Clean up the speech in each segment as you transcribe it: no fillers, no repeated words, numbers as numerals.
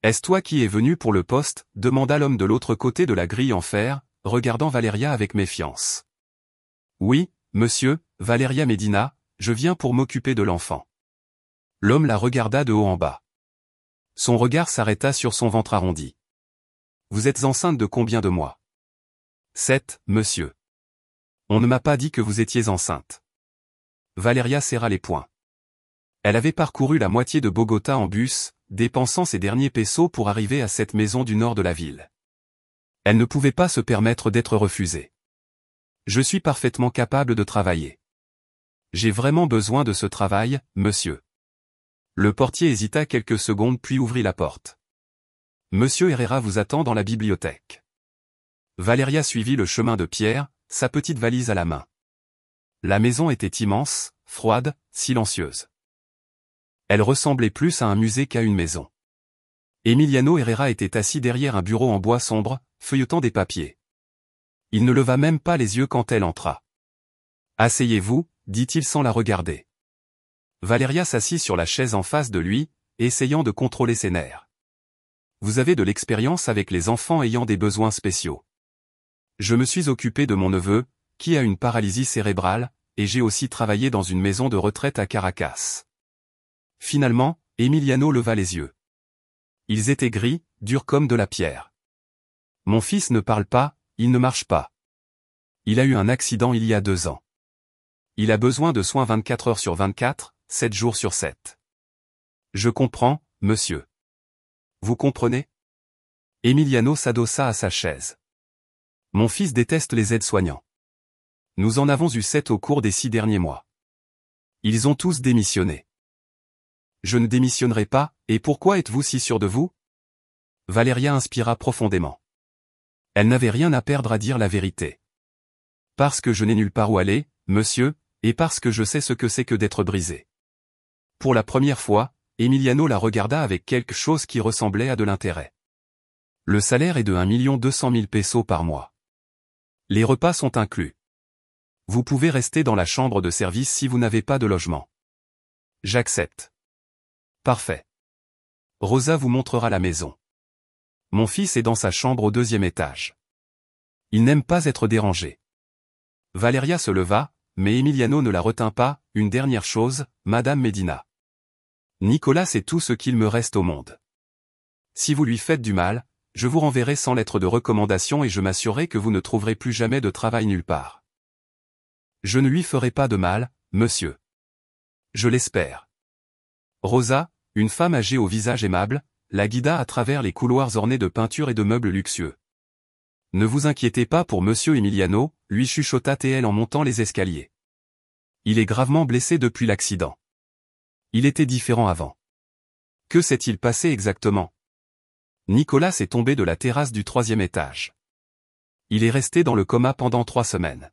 Est-ce toi qui es venu pour le poste, demanda l'homme de l'autre côté de la grille en fer, regardant Valeria avec méfiance. Oui, monsieur, Valeria Medina, je viens pour m'occuper de l'enfant. L'homme la regarda de haut en bas. Son regard s'arrêta sur son ventre arrondi. Vous êtes enceinte de combien de mois? 7, monsieur. On ne m'a pas dit que vous étiez enceinte. Valeria serra les poings. Elle avait parcouru la moitié de Bogota en bus, dépensant ses derniers pesos pour arriver à cette maison du nord de la ville. Elle ne pouvait pas se permettre d'être refusée. Je suis parfaitement capable de travailler. J'ai vraiment besoin de ce travail, monsieur. Le portier hésita quelques secondes puis ouvrit la porte. Monsieur Herrera vous attend dans la bibliothèque. Valeria suivit le chemin de pierre, sa petite valise à la main. La maison était immense, froide, silencieuse. Elle ressemblait plus à un musée qu'à une maison. Emiliano Herrera était assis derrière un bureau en bois sombre, feuilletant des papiers. Il ne leva même pas les yeux quand elle entra. « Asseyez-vous » dit-il sans la regarder. Valeria s'assit sur la chaise en face de lui, essayant de contrôler ses nerfs. « Vous avez de l'expérience avec les enfants ayant des besoins spéciaux. Je me suis occupé de mon neveu, qui a une paralysie cérébrale, et j'ai aussi travaillé dans une maison de retraite à Caracas. » Finalement, Emiliano leva les yeux. Ils étaient gris, durs comme de la pierre. « Mon fils ne parle pas, il ne marche pas. Il a eu un accident il y a 2 ans. Il a besoin de soins 24 heures sur 24, 7 jours sur 7. Je comprends, monsieur. Vous comprenez? Emiliano s'adossa à sa chaise. Mon fils déteste les aides-soignants. Nous en avons eu 7 au cours des 6 derniers mois. Ils ont tous démissionné. Je ne démissionnerai pas, et pourquoi êtes-vous si sûr de vous? Valeria inspira profondément. Elle n'avait rien à perdre à dire la vérité. Parce que je n'ai nulle part où aller, monsieur, et parce que je sais ce que c'est que d'être brisé. Pour la première fois, Emiliano la regarda avec quelque chose qui ressemblait à de l'intérêt. Le salaire est de 1 200 000 pesos par mois. Les repas sont inclus. Vous pouvez rester dans la chambre de service si vous n'avez pas de logement. J'accepte. Parfait. Rosa vous montrera la maison. Mon fils est dans sa chambre au 2e étage. Il n'aime pas être dérangé. Valeria se leva, mais Emiliano ne la retint pas. Une dernière chose, Madame Medina. Nicolas est tout ce qu'il me reste au monde. Si vous lui faites du mal, je vous renverrai sans lettre de recommandation et je m'assurerai que vous ne trouverez plus jamais de travail nulle part. Je ne lui ferai pas de mal, monsieur. Je l'espère. Rosa, une femme âgée au visage aimable, la guida à travers les couloirs ornés de peintures et de meubles luxueux. Ne vous inquiétez pas pour monsieur Emiliano, lui chuchota-t-elle en montant les escaliers. Il est gravement blessé depuis l'accident. Il était différent avant. Que s'est-il passé exactement? Nicolas est tombé de la terrasse du 3e étage. Il est resté dans le coma pendant 3 semaines.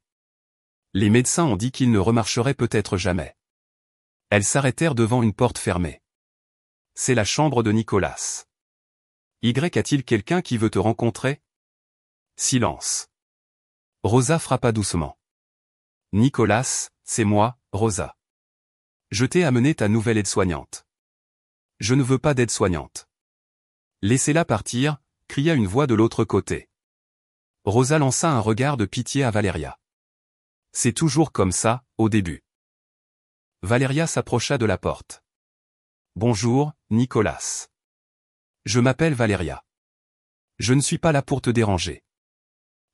Les médecins ont dit qu'il ne remarcherait peut-être jamais. Elles s'arrêtèrent devant une porte fermée. C'est la chambre de Nicolas. Y a-t-il quelqu'un qui veut te rencontrer? Silence. Rosa frappa doucement. Nicolas, c'est moi, Rosa. Je t'ai amené ta nouvelle aide-soignante. Je ne veux pas d'aide-soignante. Laissez-la partir, cria une voix de l'autre côté. Rosa lança un regard de pitié à Valeria. C'est toujours comme ça, au début. Valeria s'approcha de la porte. Bonjour, Nicolas. Je m'appelle Valeria. Je ne suis pas là pour te déranger.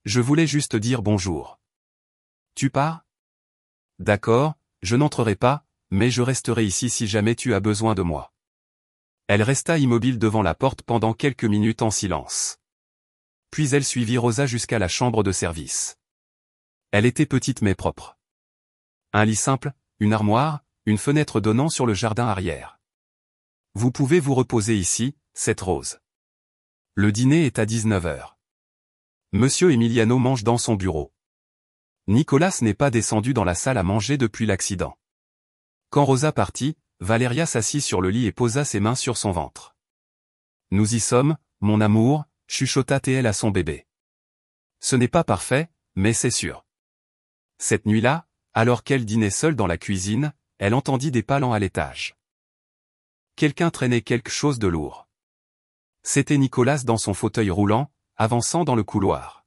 Je voulais juste dire bonjour. Tu pars? D'accord, je n'entrerai pas, mais je resterai ici si jamais tu as besoin de moi. Elle resta immobile devant la porte pendant quelques minutes en silence. Puis elle suivit Rosa jusqu'à la chambre de service. Elle était petite mais propre. Un lit simple, une armoire, une fenêtre donnant sur le jardin arrière. Vous pouvez vous reposer ici, cette Rose. Le dîner est à 19 h. Monsieur Emiliano mange dans son bureau. Nicolas n'est pas descendu dans la salle à manger depuis l'accident. Quand Rosa partit, Valeria s'assit sur le lit et posa ses mains sur son ventre. Nous y sommes, mon amour, chuchota-t-elle à son bébé. Ce n'est pas parfait, mais c'est sûr. Cette nuit-là, alors qu'elle dînait seule dans la cuisine, elle entendit des pas lents à l'étage. Quelqu'un traînait quelque chose de lourd. C'était Nicolas dans son fauteuil roulant, avançant dans le couloir.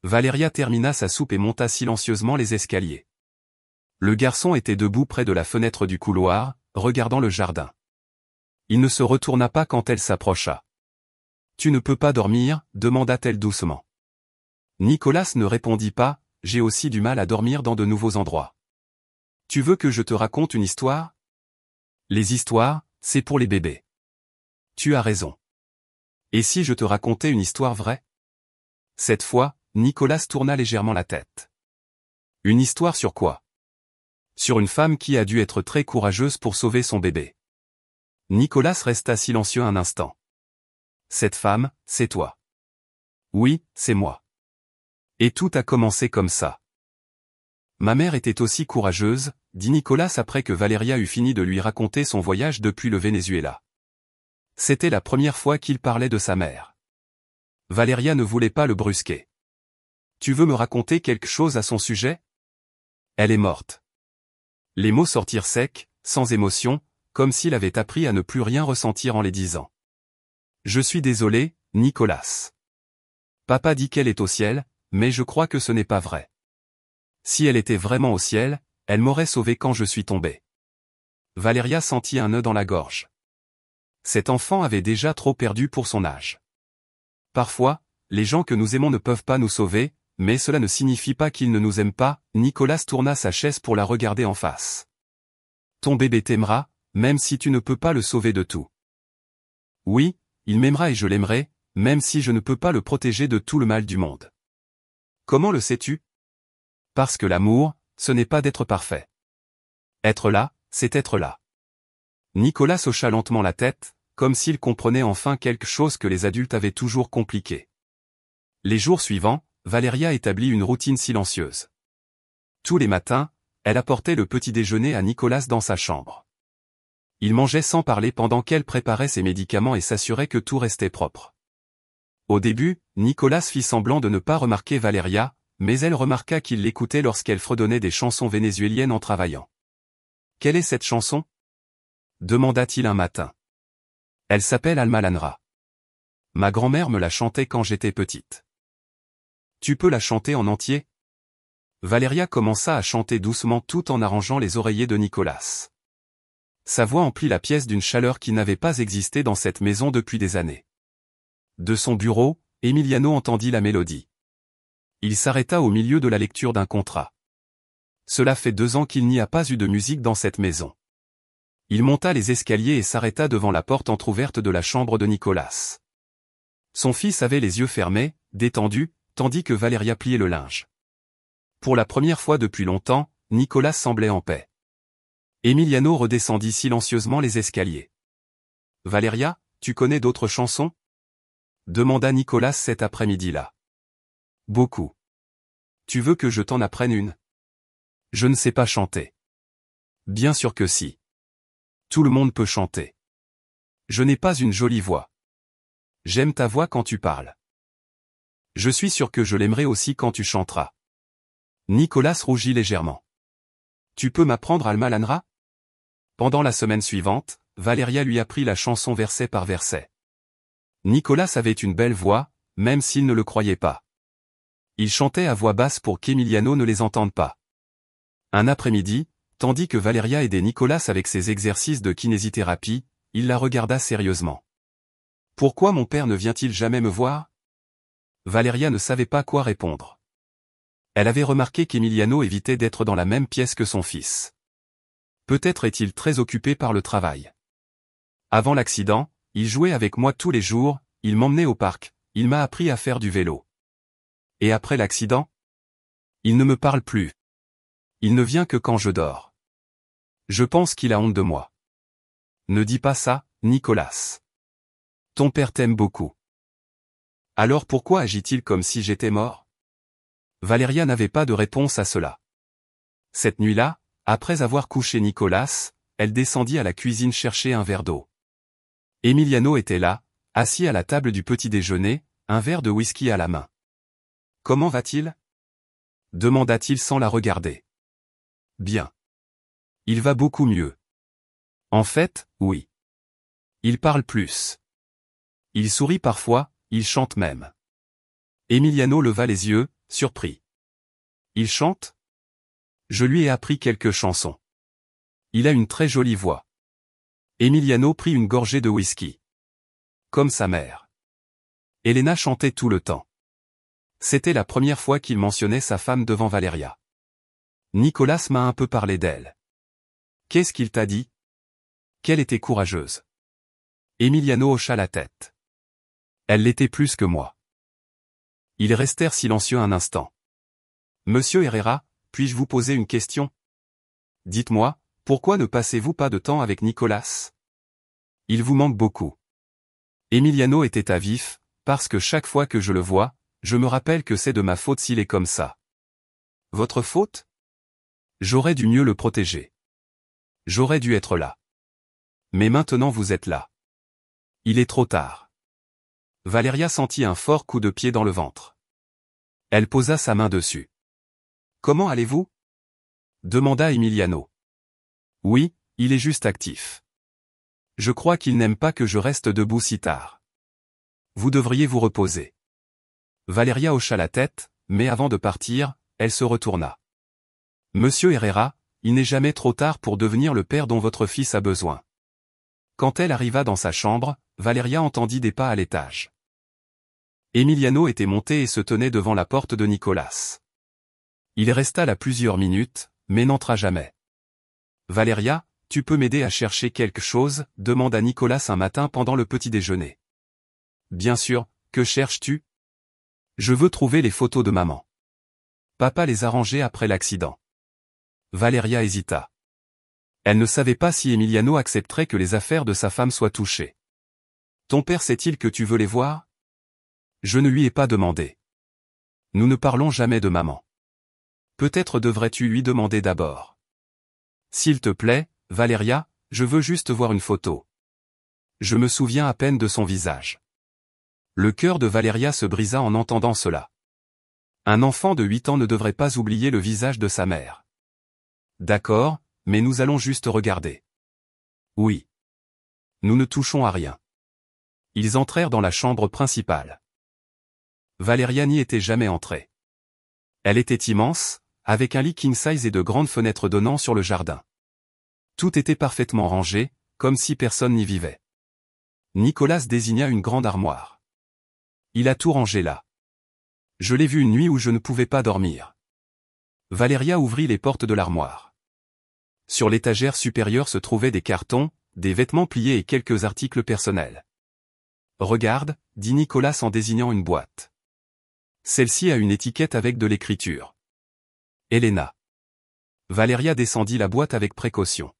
Valéria termina sa soupe et monta silencieusement les escaliers. Le garçon était debout près de la fenêtre du couloir, regardant le jardin. Il ne se retourna pas quand elle s'approcha. « Tu ne peux pas dormir ?» demanda-t-elle doucement. Nicolas ne répondit pas, « J'ai aussi du mal à dormir dans de nouveaux endroits. »« Tu veux que je te raconte une histoire ?»« Les histoires, c'est pour les bébés. »« Tu as raison. Et si je te racontais une histoire vraie ?» Cette fois, Nicolas tourna légèrement la tête. « Une histoire sur quoi ?»« Sur une femme qui a dû être très courageuse pour sauver son bébé. » Nicolas resta silencieux un instant. « Cette femme, c'est toi. »« Oui, c'est moi. Et tout a commencé comme ça. »« Ma mère était aussi courageuse, » dit Nicolas après que Valéria eut fini de lui raconter son voyage depuis le Venezuela. C'était la première fois qu'il parlait de sa mère. Valéria ne voulait pas le brusquer. « Tu veux me raconter quelque chose à son sujet ? » Elle est morte. Les mots sortirent secs, sans émotion, comme s'il avait appris à ne plus rien ressentir en les disant. « Je suis désolé, Nicolas. Papa dit qu'elle est au ciel, mais je crois que ce n'est pas vrai. Si elle était vraiment au ciel, elle m'aurait sauvé quand je suis tombé. » Valéria sentit un nœud dans la gorge. Cet enfant avait déjà trop perdu pour son âge. Parfois, les gens que nous aimons ne peuvent pas nous sauver, mais cela ne signifie pas qu'ils ne nous aiment pas. Nicolas tourna sa chaise pour la regarder en face. Ton bébé t'aimera, même si tu ne peux pas le sauver de tout. Oui, il m'aimera et je l'aimerai, même si je ne peux pas le protéger de tout le mal du monde. Comment le sais-tu ? Parce que l'amour, ce n'est pas d'être parfait. Être là, c'est être là. Nicolas hocha lentement la tête, comme s'il comprenait enfin quelque chose que les adultes avaient toujours compliqué. Les jours suivants, Valéria établit une routine silencieuse. Tous les matins, elle apportait le petit déjeuner à Nicolas dans sa chambre. Il mangeait sans parler pendant qu'elle préparait ses médicaments et s'assurait que tout restait propre. Au début, Nicolas fit semblant de ne pas remarquer Valéria, mais elle remarqua qu'il l'écoutait lorsqu'elle fredonnait des chansons vénézuéliennes en travaillant. « Quelle est cette chanson ?» demanda-t-il un matin. « Elle s'appelle Alma Lanra. Ma grand-mère me la chantait quand j'étais petite. »« Tu peux la chanter en entier ?» Valéria commença à chanter doucement tout en arrangeant les oreillers de Nicolas. Sa voix emplit la pièce d'une chaleur qui n'avait pas existé dans cette maison depuis des années. De son bureau, Emiliano entendit la mélodie. Il s'arrêta au milieu de la lecture d'un contrat. Cela fait 2 ans qu'il n'y a pas eu de musique dans cette maison. Il monta les escaliers et s'arrêta devant la porte entr'ouverte de la chambre de Nicolas. Son fils avait les yeux fermés, détendu, tandis que Valéria pliait le linge. Pour la première fois depuis longtemps, Nicolas semblait en paix. Emiliano redescendit silencieusement les escaliers. « Valéria, tu connais d'autres chansons ?» demanda Nicolas cet après-midi-là. « Beaucoup. Tu veux que je t'en apprenne une ? » Je ne sais pas chanter. Bien sûr que si. Tout le monde peut chanter. Je n'ai pas une jolie voix. J'aime ta voix quand tu parles. Je suis sûr que je l'aimerai aussi quand tu chanteras. Nicolas rougit légèrement. Tu peux m'apprendre Alma Lanra ? Pendant la semaine suivante, Valéria lui apprit la chanson verset par verset. Nicolas avait une belle voix, même s'il ne le croyait pas. Il chantait à voix basse pour qu'Emiliano ne les entende pas. Un après-midi, tandis que Valéria aidait Nicolas avec ses exercices de kinésithérapie, il la regarda sérieusement. « Pourquoi mon père ne vient-il jamais me voir ?» Valéria ne savait pas quoi répondre. Elle avait remarqué qu'Emiliano évitait d'être dans la même pièce que son fils. Peut-être est-il très occupé par le travail. Avant l'accident, il jouait avec moi tous les jours, il m'emmenait au parc, il m'a appris à faire du vélo. Et après l'accident ? Il ne me parle plus. Il ne vient que quand je dors. Je pense qu'il a honte de moi. Ne dis pas ça, Nicolas. Ton père t'aime beaucoup. Alors pourquoi agit-il comme si j'étais mort ? Valéria n'avait pas de réponse à cela. Cette nuit-là, après avoir couché Nicolas, elle descendit à la cuisine chercher un verre d'eau. Emiliano était là, assis à la table du petit déjeuner, un verre de whisky à la main. « Comment va-t-il » demanda-t-il sans la regarder. « Bien. Il va beaucoup mieux. En fait, oui. Il parle plus. Il sourit parfois, il chante même. Emiliano leva les yeux, surpris. Il chante? Je lui ai appris quelques chansons. Il a une très jolie voix. Emiliano prit une gorgée de whisky. Comme sa mère. Elena chantait tout le temps. C'était la première fois qu'il mentionnait sa femme devant Valeria. Nicolas m'a un peu parlé d'elle. Qu'est-ce qu'il t'a dit? Qu'elle était courageuse. Emiliano hocha la tête. Elle l'était plus que moi. Ils restèrent silencieux un instant. Monsieur Herrera, puis-je vous poser une question? Dites-moi, pourquoi ne passez-vous pas de temps avec Nicolas? Il vous manque beaucoup. Emiliano était à vif, parce que chaque fois que je le vois, je me rappelle que c'est de ma faute s'il est comme ça. Votre faute? J'aurais dû mieux le protéger. J'aurais dû être là. Mais maintenant vous êtes là. Il est trop tard. Valeria sentit un fort coup de pied dans le ventre. Elle posa sa main dessus. Comment allez-vous? Demanda Emiliano. Oui, il est juste actif. Je crois qu'il n'aime pas que je reste debout si tard. Vous devriez vous reposer. Valeria hocha la tête, mais avant de partir, elle se retourna. Monsieur Herrera, il n'est jamais trop tard pour devenir le père dont votre fils a besoin. Quand elle arriva dans sa chambre, Valeria entendit des pas à l'étage. Emiliano était monté et se tenait devant la porte de Nicolas. Il resta là plusieurs minutes, mais n'entra jamais. Valeria, tu peux m'aider à chercher quelque chose? Demanda Nicolas un matin pendant le petit déjeuner. Bien sûr, que cherches-tu? Je veux trouver les photos de maman. Papa les a rangées après l'accident. Valeria hésita. Elle ne savait pas si Emiliano accepterait que les affaires de sa femme soient touchées. Ton père sait-il que tu veux les voir? Je ne lui ai pas demandé. Nous ne parlons jamais de maman. Peut-être devrais-tu lui demander d'abord. S'il te plaît, Valeria, je veux juste voir une photo. Je me souviens à peine de son visage. Le cœur de Valeria se brisa en entendant cela. Un enfant de 8 ans ne devrait pas oublier le visage de sa mère. D'accord, mais nous allons juste regarder. Oui. Nous ne touchons à rien. Ils entrèrent dans la chambre principale. Valeria n'y était jamais entrée. Elle était immense, avec un lit king size et de grandes fenêtres donnant sur le jardin. Tout était parfaitement rangé, comme si personne n'y vivait. Nicolas désigna une grande armoire. Il a tout rangé là. Je l'ai vu une nuit où je ne pouvais pas dormir. Valeria ouvrit les portes de l'armoire. Sur l'étagère supérieure se trouvaient des cartons, des vêtements pliés et quelques articles personnels. Regarde, dit Nicolas en désignant une boîte. Celle-ci a une étiquette avec de l'écriture. Elena. Valeria descendit la boîte avec précaution.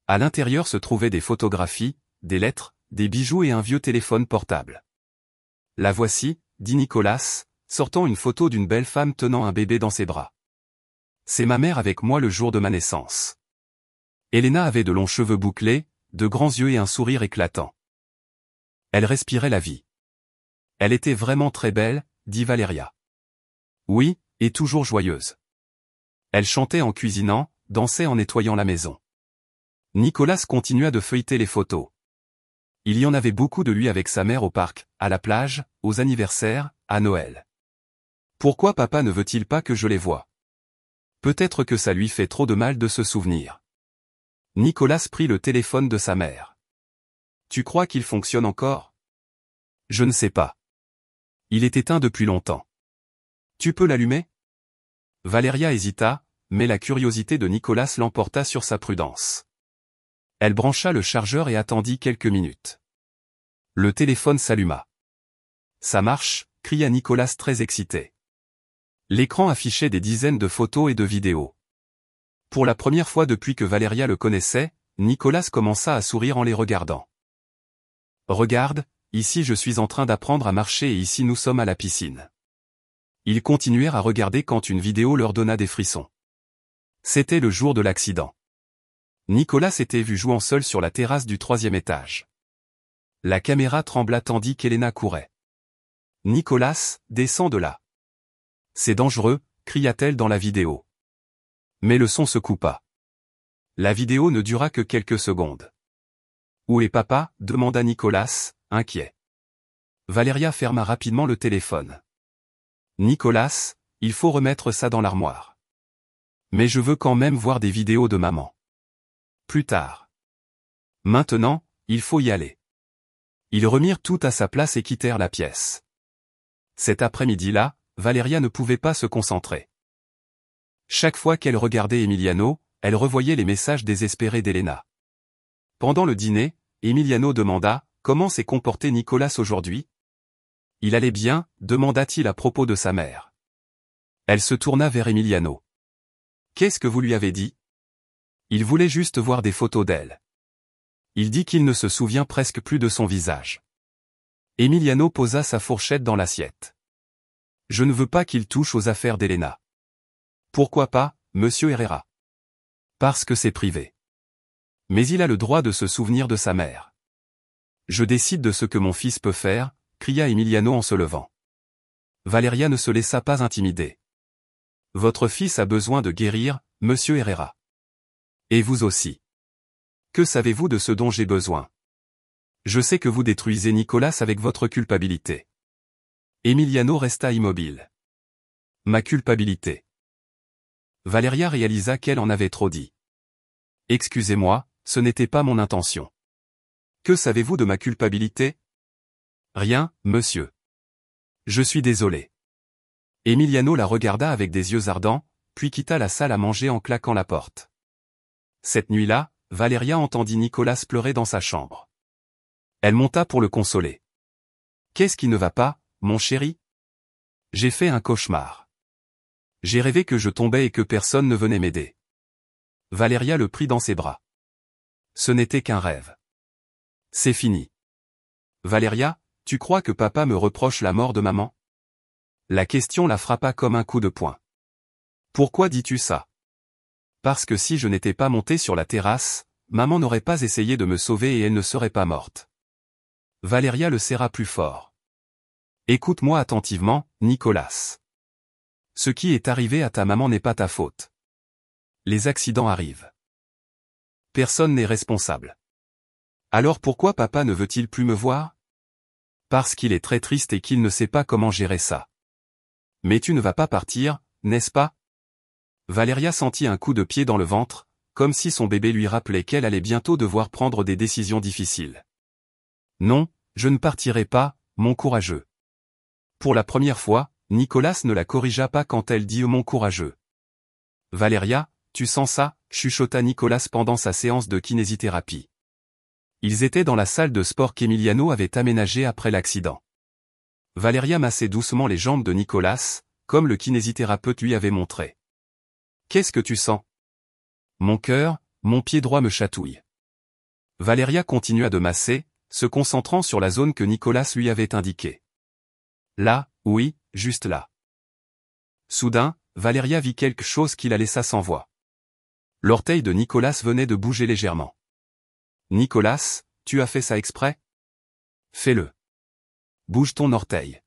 À l'intérieur se trouvaient des photographies, des lettres, des bijoux et un vieux téléphone portable. La voici, dit Nicolas, sortant une photo d'une belle femme tenant un bébé dans ses bras. C'est ma mère avec moi le jour de ma naissance. Elena avait de longs cheveux bouclés, de grands yeux et un sourire éclatant. Elle respirait la vie. Elle était vraiment très belle, dit Valeria. Oui, et toujours joyeuse. Elle chantait en cuisinant, dansait en nettoyant la maison. Nicolas continua de feuilleter les photos. Il y en avait beaucoup de lui avec sa mère au parc, à la plage, aux anniversaires, à Noël. Pourquoi papa ne veut-il pas que je les voie? Peut-être que ça lui fait trop de mal de se souvenir. Nicolas prit le téléphone de sa mère. Tu crois qu'il fonctionne encore? Je ne sais pas. Il est éteint depuis longtemps. Tu peux l'allumer? Valeria hésita, mais la curiosité de Nicolas l'emporta sur sa prudence. Elle brancha le chargeur et attendit quelques minutes. Le téléphone s'alluma. Ça marche, cria Nicolas très excité. L'écran affichait des dizaines de photos et de vidéos. Pour la première fois depuis que Valeria le connaissait, Nicolas commença à sourire en les regardant. Regarde, ici je suis en train d'apprendre à marcher et ici nous sommes à la piscine. Ils continuèrent à regarder quand une vidéo leur donna des frissons. C'était le jour de l'accident. Nicolas s'était vu jouant seul sur la terrasse du 3e étage. La caméra trembla tandis qu'Elena courait. Nicolas, descends de là. C'est dangereux, cria-t-elle dans la vidéo. Mais le son se coupa. La vidéo ne dura que quelques secondes. Où est papa? Demanda Nicolas, inquiet. Valéria ferma rapidement le téléphone. Nicolas, il faut remettre ça dans l'armoire. Mais je veux quand même voir des vidéos de maman. Plus tard. Maintenant, il faut y aller. Ils remirent tout à sa place et quittèrent la pièce. Cet après-midi-là, Valéria ne pouvait pas se concentrer. Chaque fois qu'elle regardait Emiliano, elle revoyait les messages désespérés d'Elena. Pendant le dîner, Emiliano demanda « Comment s'est comporté Nicolas aujourd'hui ?» « Il allait bien » demanda-t-il à propos de sa mère. Elle se tourna vers Emiliano. « Qu'est-ce que vous lui avez dit ?» Il voulait juste voir des photos d'elle. Il dit qu'il ne se souvient presque plus de son visage. Emiliano posa sa fourchette dans l'assiette. « Je ne veux pas qu'il touche aux affaires d'Elena. »« Pourquoi pas, monsieur Herrera ?»« Parce que c'est privé. » « Mais il a le droit de se souvenir de sa mère. »« Je décide de ce que mon fils peut faire, » cria Emiliano en se levant. Valéria ne se laissa pas intimider. « Votre fils a besoin de guérir, monsieur Herrera. Et vous aussi. Que savez-vous de ce dont j'ai besoin? Je sais que vous détruisez Nicolas avec votre culpabilité. » Emiliano resta immobile. « Ma culpabilité. » Valéria réalisa qu'elle en avait trop dit. « Excusez-moi, ce n'était pas mon intention. Que savez-vous de ma culpabilité? » Rien, monsieur. Je suis désolé. Emiliano la regarda avec des yeux ardents, puis quitta la salle à manger en claquant la porte. Cette nuit-là, Valéria entendit Nicolas pleurer dans sa chambre. Elle monta pour le consoler. « Qu'est-ce qui ne va pas, mon chéri? J'ai fait un cauchemar. J'ai rêvé que je tombais et que personne ne venait m'aider. » Valéria le prit dans ses bras. « Ce n'était qu'un rêve. C'est fini. Valéria, tu crois que papa me reproche la mort de maman? » La question la frappa comme un coup de poing. « Pourquoi dis-tu ça? » Parce que si je n'étais pas monté sur la terrasse, maman n'aurait pas essayé de me sauver et elle ne serait pas morte. Valéria le serra plus fort. « Écoute-moi attentivement, Nicolas. Ce qui est arrivé à ta maman n'est pas ta faute. Les accidents arrivent. Personne n'est responsable. Alors pourquoi papa ne veut-il plus me voir? Parce qu'il est très triste et qu'il ne sait pas comment gérer ça. Mais tu ne vas pas partir, n'est-ce pas? » Valéria sentit un coup de pied dans le ventre, comme si son bébé lui rappelait qu'elle allait bientôt devoir prendre des décisions difficiles. « Non, je ne partirai pas, mon courageux. » Pour la première fois, Nicolas ne la corrigea pas quand elle dit « mon courageux ». « Valéria, tu sens ça ?» chuchota Nicolas pendant sa séance de kinésithérapie. Ils étaient dans la salle de sport qu'Emiliano avait aménagée après l'accident. Valéria massait doucement les jambes de Nicolas, comme le kinésithérapeute lui avait montré. « Qu'est-ce que tu sens? » « Mon cœur, mon pied droit me chatouille. » Valéria continua de masser, se concentrant sur la zone que Nicolas lui avait indiquée. « Là, oui, juste là. » Soudain, Valéria vit quelque chose qui la laissa sans voix. L'orteil de Nicolas venait de bouger légèrement. « Nicolas, tu as fait ça exprès? Fais-le. Bouge ton orteil. »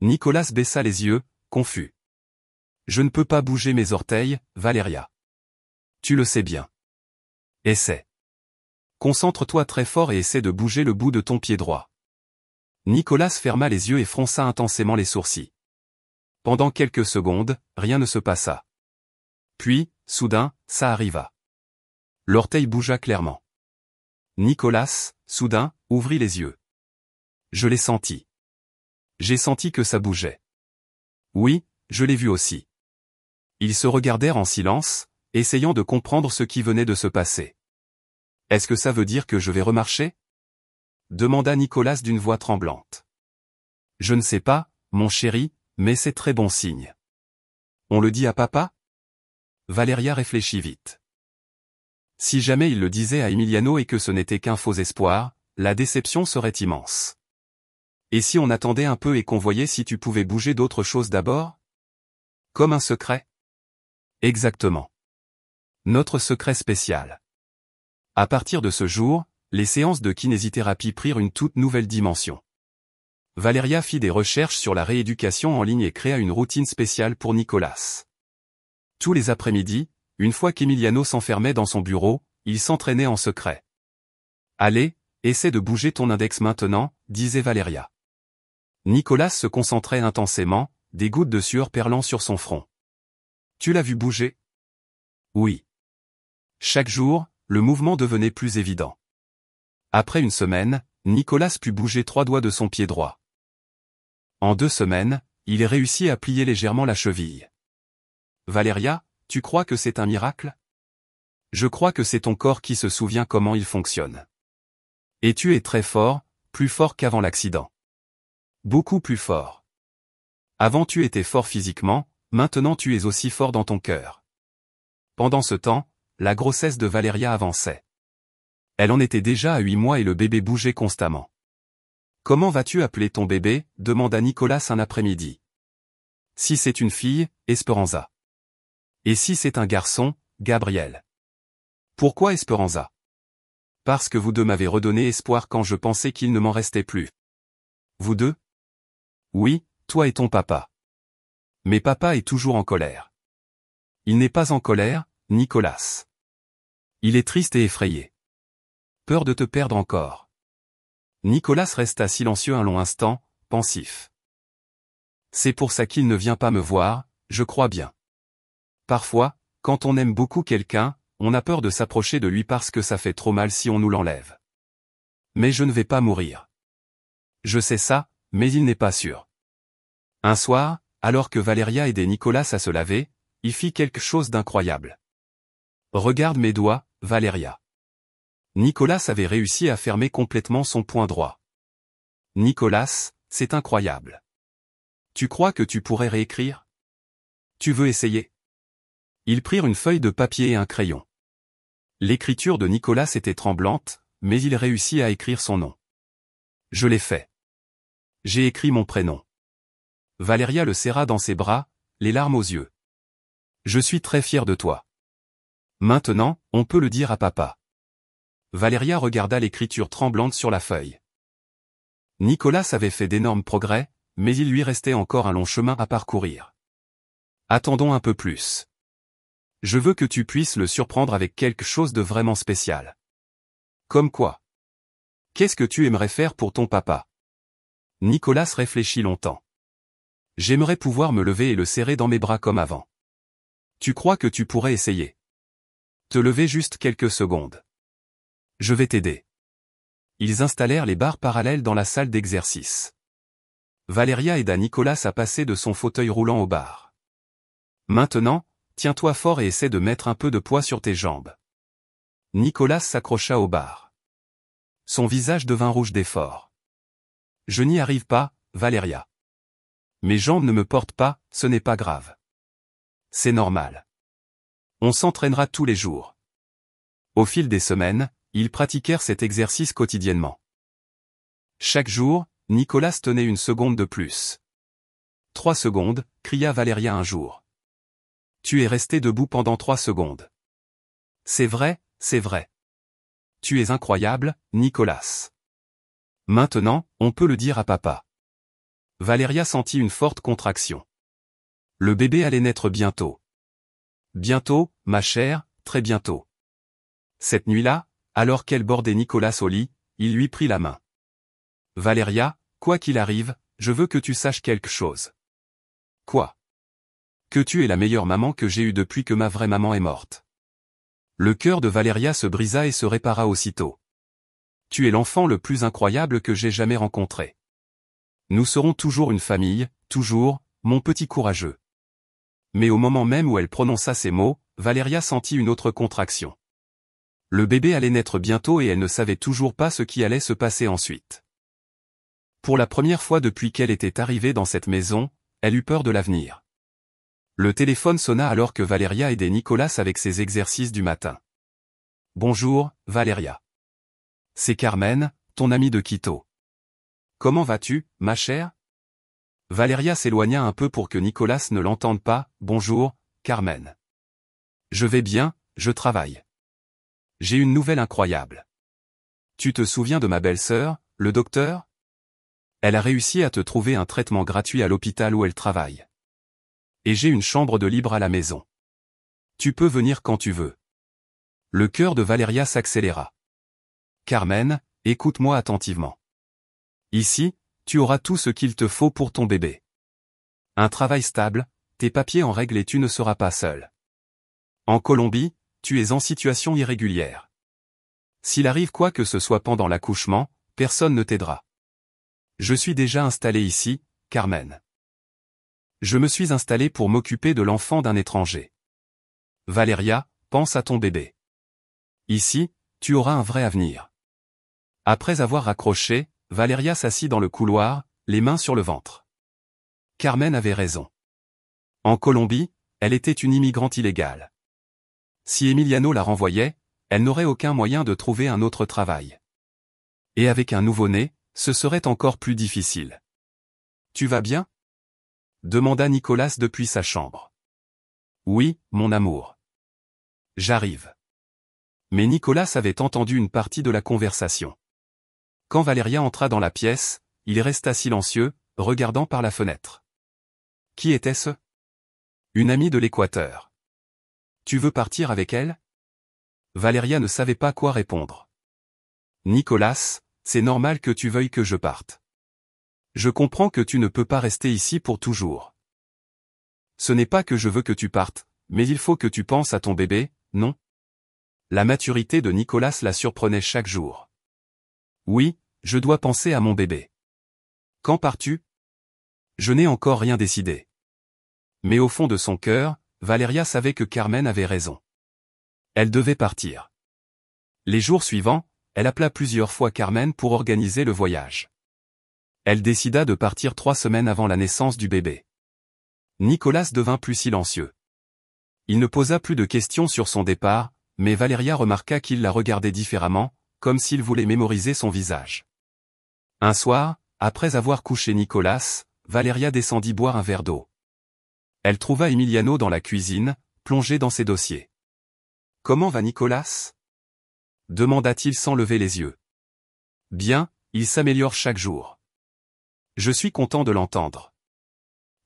Nicolas baissa les yeux, confus. « Je ne peux pas bouger mes orteils, Valéria. Tu le sais bien. Essaie. Concentre-toi très fort et essaie de bouger le bout de ton pied droit. » Nicolas ferma les yeux et fronça intensément les sourcils. Pendant quelques secondes, rien ne se passa. Puis, soudain, ça arriva. L'orteil bougea clairement. Nicolas, soudain, ouvrit les yeux. Je l'ai senti. J'ai senti que ça bougeait. Oui, je l'ai vu aussi. Ils se regardèrent en silence, essayant de comprendre ce qui venait de se passer. « Est-ce que ça veut dire que je vais remarcher ?» demanda Nicolas d'une voix tremblante. « Je ne sais pas, mon chéri, mais c'est très bon signe. On le dit à papa ?» Valéria réfléchit vite. Si jamais il le disait à Emiliano et que ce n'était qu'un faux espoir, la déception serait immense. Et si on attendait un peu et qu'on voyait si tu pouvais bouger d'autres choses d'abord? Comme un secret? Exactement. Notre secret spécial. À partir de ce jour, les séances de kinésithérapie prirent une toute nouvelle dimension. Valéria fit des recherches sur la rééducation en ligne et créa une routine spéciale pour Nicolas. Tous les après-midi, une fois qu'Emiliano s'enfermait dans son bureau, il s'entraînait en secret. « Allez, essaie de bouger ton index maintenant, disait Valéria. Nicolas se concentrait intensément, des gouttes de sueur perlant sur son front. Tu l'as vu bouger? Oui. Chaque jour, le mouvement devenait plus évident. Après une semaine, Nicolas put bouger 3 doigts de son pied droit. En 2 semaines, il réussit à plier légèrement la cheville. Valéria, tu crois que c'est un miracle? Je crois que c'est ton corps qui se souvient comment il fonctionne. Et tu es très fort, plus fort qu'avant l'accident. Beaucoup plus fort. Avant tu étais fort physiquement, maintenant tu es aussi fort dans ton cœur. Pendant ce temps, la grossesse de Valéria avançait. Elle en était déjà à 8 mois et le bébé bougeait constamment. Comment vas-tu appeler ton bébé? Demanda Nicolas un après-midi. Si c'est une fille, Esperanza. Et si c'est un garçon, Gabriel. Pourquoi Esperanza? Parce que vous deux m'avez redonné espoir quand je pensais qu'il ne m'en restait plus. Vous deux? Oui, toi et ton papa. Mais papa est toujours en colère. Il n'est pas en colère, Nicolas. Il est triste et effrayé. Peur de te perdre encore. Nicolas resta silencieux un long instant, pensif. C'est pour ça qu'il ne vient pas me voir, je crois bien. Parfois, quand on aime beaucoup quelqu'un, on a peur de s'approcher de lui parce que ça fait trop mal si on nous l'enlève. Mais je ne vais pas mourir. Je sais ça, mais il n'est pas sûr. Un soir, alors que Valéria aidait Nicolas à se laver, il fit quelque chose d'incroyable. Regarde mes doigts, Valéria. Nicolas avait réussi à fermer complètement son poing droit. Nicolas, c'est incroyable. Tu crois que tu pourrais réécrire? Tu veux essayer? Ils prirent une feuille de papier et un crayon. L'écriture de Nicolas était tremblante, mais il réussit à écrire son nom. Je l'ai fait. J'ai écrit mon prénom. Valéria le serra dans ses bras, les larmes aux yeux. Je suis très fier de toi. Maintenant, on peut le dire à papa. Valéria regarda l'écriture tremblante sur la feuille. Nicolas avait fait d'énormes progrès, mais il lui restait encore un long chemin à parcourir. Attendons un peu plus. Je veux que tu puisses le surprendre avec quelque chose de vraiment spécial. Comme quoi? Qu'est-ce que tu aimerais faire pour ton papa? Nicolas réfléchit longtemps. J'aimerais pouvoir me lever et le serrer dans mes bras comme avant. Tu crois que tu pourrais essayer? Te lever juste quelques secondes. Je vais t'aider. Ils installèrent les barres parallèles dans la salle d'exercice. Valéria aida Nicolas à passer de son fauteuil roulant aux barres. Maintenant, tiens-toi fort et essaie de mettre un peu de poids sur tes jambes. Nicolas s'accrocha aux barres. Son visage devint rouge d'effort. Je n'y arrive pas, Valéria. Mes jambes ne me portent pas, ce n'est pas grave. C'est normal. On s'entraînera tous les jours. Au fil des semaines, ils pratiquèrent cet exercice quotidiennement. Chaque jour, Nicolas tenait une seconde de plus. 3 secondes, cria Valéria un jour. Tu es resté debout pendant 3 secondes. C'est vrai, c'est vrai. Tu es incroyable, Nicolas. Maintenant, on peut le dire à papa. Valéria sentit une forte contraction. Le bébé allait naître bientôt. Bientôt, ma chère, très bientôt. Cette nuit-là, alors qu'elle bordait Nicolas au lit, il lui prit la main. Valéria, quoi qu'il arrive, je veux que tu saches quelque chose. Quoi? Que tu es la meilleure maman que j'ai eue depuis que ma vraie maman est morte. Le cœur de Valéria se brisa et se répara aussitôt. Tu es l'enfant le plus incroyable que j'ai jamais rencontré. Nous serons toujours une famille, toujours, mon petit courageux. Mais au moment même où elle prononça ces mots, Valéria sentit une autre contraction. Le bébé allait naître bientôt et elle ne savait toujours pas ce qui allait se passer ensuite. Pour la première fois depuis qu'elle était arrivée dans cette maison, elle eut peur de l'avenir. Le téléphone sonna alors que Valéria aidait Nicolas avec ses exercices du matin. Bonjour, Valéria. C'est Carmen, ton amie de Quito. Comment vas-tu, ma chère? Valéria s'éloigna un peu pour que Nicolas ne l'entende pas. Bonjour, Carmen. Je vais bien, je travaille. J'ai une nouvelle incroyable. Tu te souviens de ma belle-sœur, le docteur? Elle a réussi à te trouver un traitement gratuit à l'hôpital où elle travaille. Et j'ai une chambre de libre à la maison. Tu peux venir quand tu veux. Le cœur de Valéria s'accéléra. Carmen, écoute-moi attentivement. Ici, tu auras tout ce qu'il te faut pour ton bébé. Un travail stable, tes papiers en règle et tu ne seras pas seul. En Colombie, tu es en situation irrégulière. S'il arrive quoi que ce soit pendant l'accouchement, personne ne t'aidera. Je suis déjà installé ici, Carmen. Je me suis installé pour m'occuper de l'enfant d'un étranger. Valeria, pense à ton bébé. Ici, tu auras un vrai avenir. Après avoir raccroché, Valeria s'assit dans le couloir, les mains sur le ventre. Carmen avait raison. En Colombie, elle était une immigrante illégale. Si Emiliano la renvoyait, elle n'aurait aucun moyen de trouver un autre travail. Et avec un nouveau-né, ce serait encore plus difficile. Tu vas bien? Demanda Nicolas depuis sa chambre. Oui, mon amour. J'arrive. Mais Nicolas avait entendu une partie de la conversation. Quand Valeria entra dans la pièce, il resta silencieux, regardant par la fenêtre. Qui était-ce? Une amie de l'Équateur. Tu veux partir avec elle? Valeria ne savait pas quoi répondre. Nicolas, c'est normal que tu veuilles que je parte. Je comprends que tu ne peux pas rester ici pour toujours. Ce n'est pas que je veux que tu partes, mais il faut que tu penses à ton bébé, non? La maturité de Nicolas la surprenait chaque jour. Oui, je dois penser à mon bébé. Quand pars-tu? Je n'ai encore rien décidé. Mais au fond de son cœur, Valeria savait que Carmen avait raison. Elle devait partir. Les jours suivants, elle appela plusieurs fois Carmen pour organiser le voyage. Elle décida de partir 3 semaines avant la naissance du bébé. Nicolas devint plus silencieux. Il ne posa plus de questions sur son départ, mais Valeria remarqua qu'il la regardait différemment, comme s'il voulait mémoriser son visage. Un soir, après avoir couché Nicolas, Valeria descendit boire un verre d'eau. Elle trouva Emiliano dans la cuisine, plongé dans ses dossiers. « Comment va Nicolas » demanda-t-il sans lever les yeux. « Bien, il s'améliore chaque jour. »« Je suis content de l'entendre. »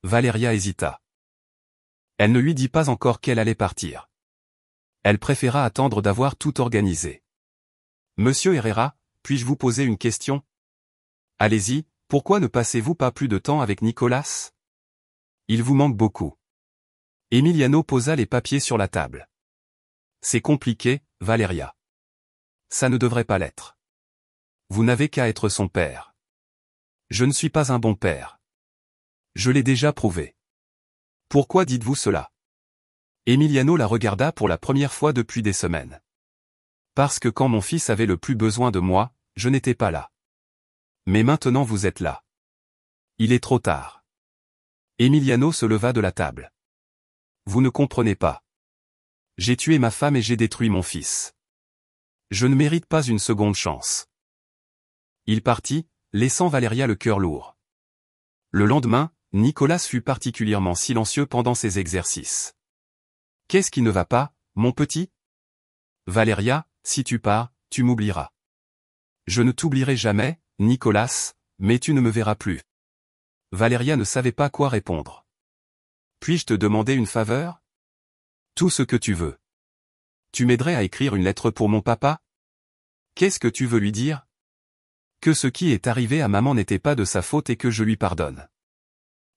Valeria hésita. Elle ne lui dit pas encore qu'elle allait partir. Elle préféra attendre d'avoir tout organisé. « Monsieur Herrera, puis-je vous poser une question? » Allez-y, pourquoi ne passez-vous pas plus de temps avec Nicolas? Il vous manque beaucoup. Emiliano posa les papiers sur la table. C'est compliqué, Valeria. Ça ne devrait pas l'être. Vous n'avez qu'à être son père. Je ne suis pas un bon père. Je l'ai déjà prouvé. Pourquoi dites-vous cela? Emiliano la regarda pour la première fois depuis des semaines. Parce que quand mon fils avait le plus besoin de moi, je n'étais pas là. Mais maintenant vous êtes là. Il est trop tard. Emiliano se leva de la table. Vous ne comprenez pas. J'ai tué ma femme et j'ai détruit mon fils. Je ne mérite pas une seconde chance. Il partit, laissant Valeria le cœur lourd. Le lendemain, Nicolas fut particulièrement silencieux pendant ses exercices. Qu'est-ce qui ne va pas, mon petit? Valeria, si tu pars, tu m'oublieras. Je ne t'oublierai jamais, Nicolas, mais tu ne me verras plus. Valeria ne savait pas quoi répondre. Puis-je te demander une faveur? Tout ce que tu veux. Tu m'aiderais à écrire une lettre pour mon papa? Qu'est-ce que tu veux lui dire? Que ce qui est arrivé à maman n'était pas de sa faute et que je lui pardonne.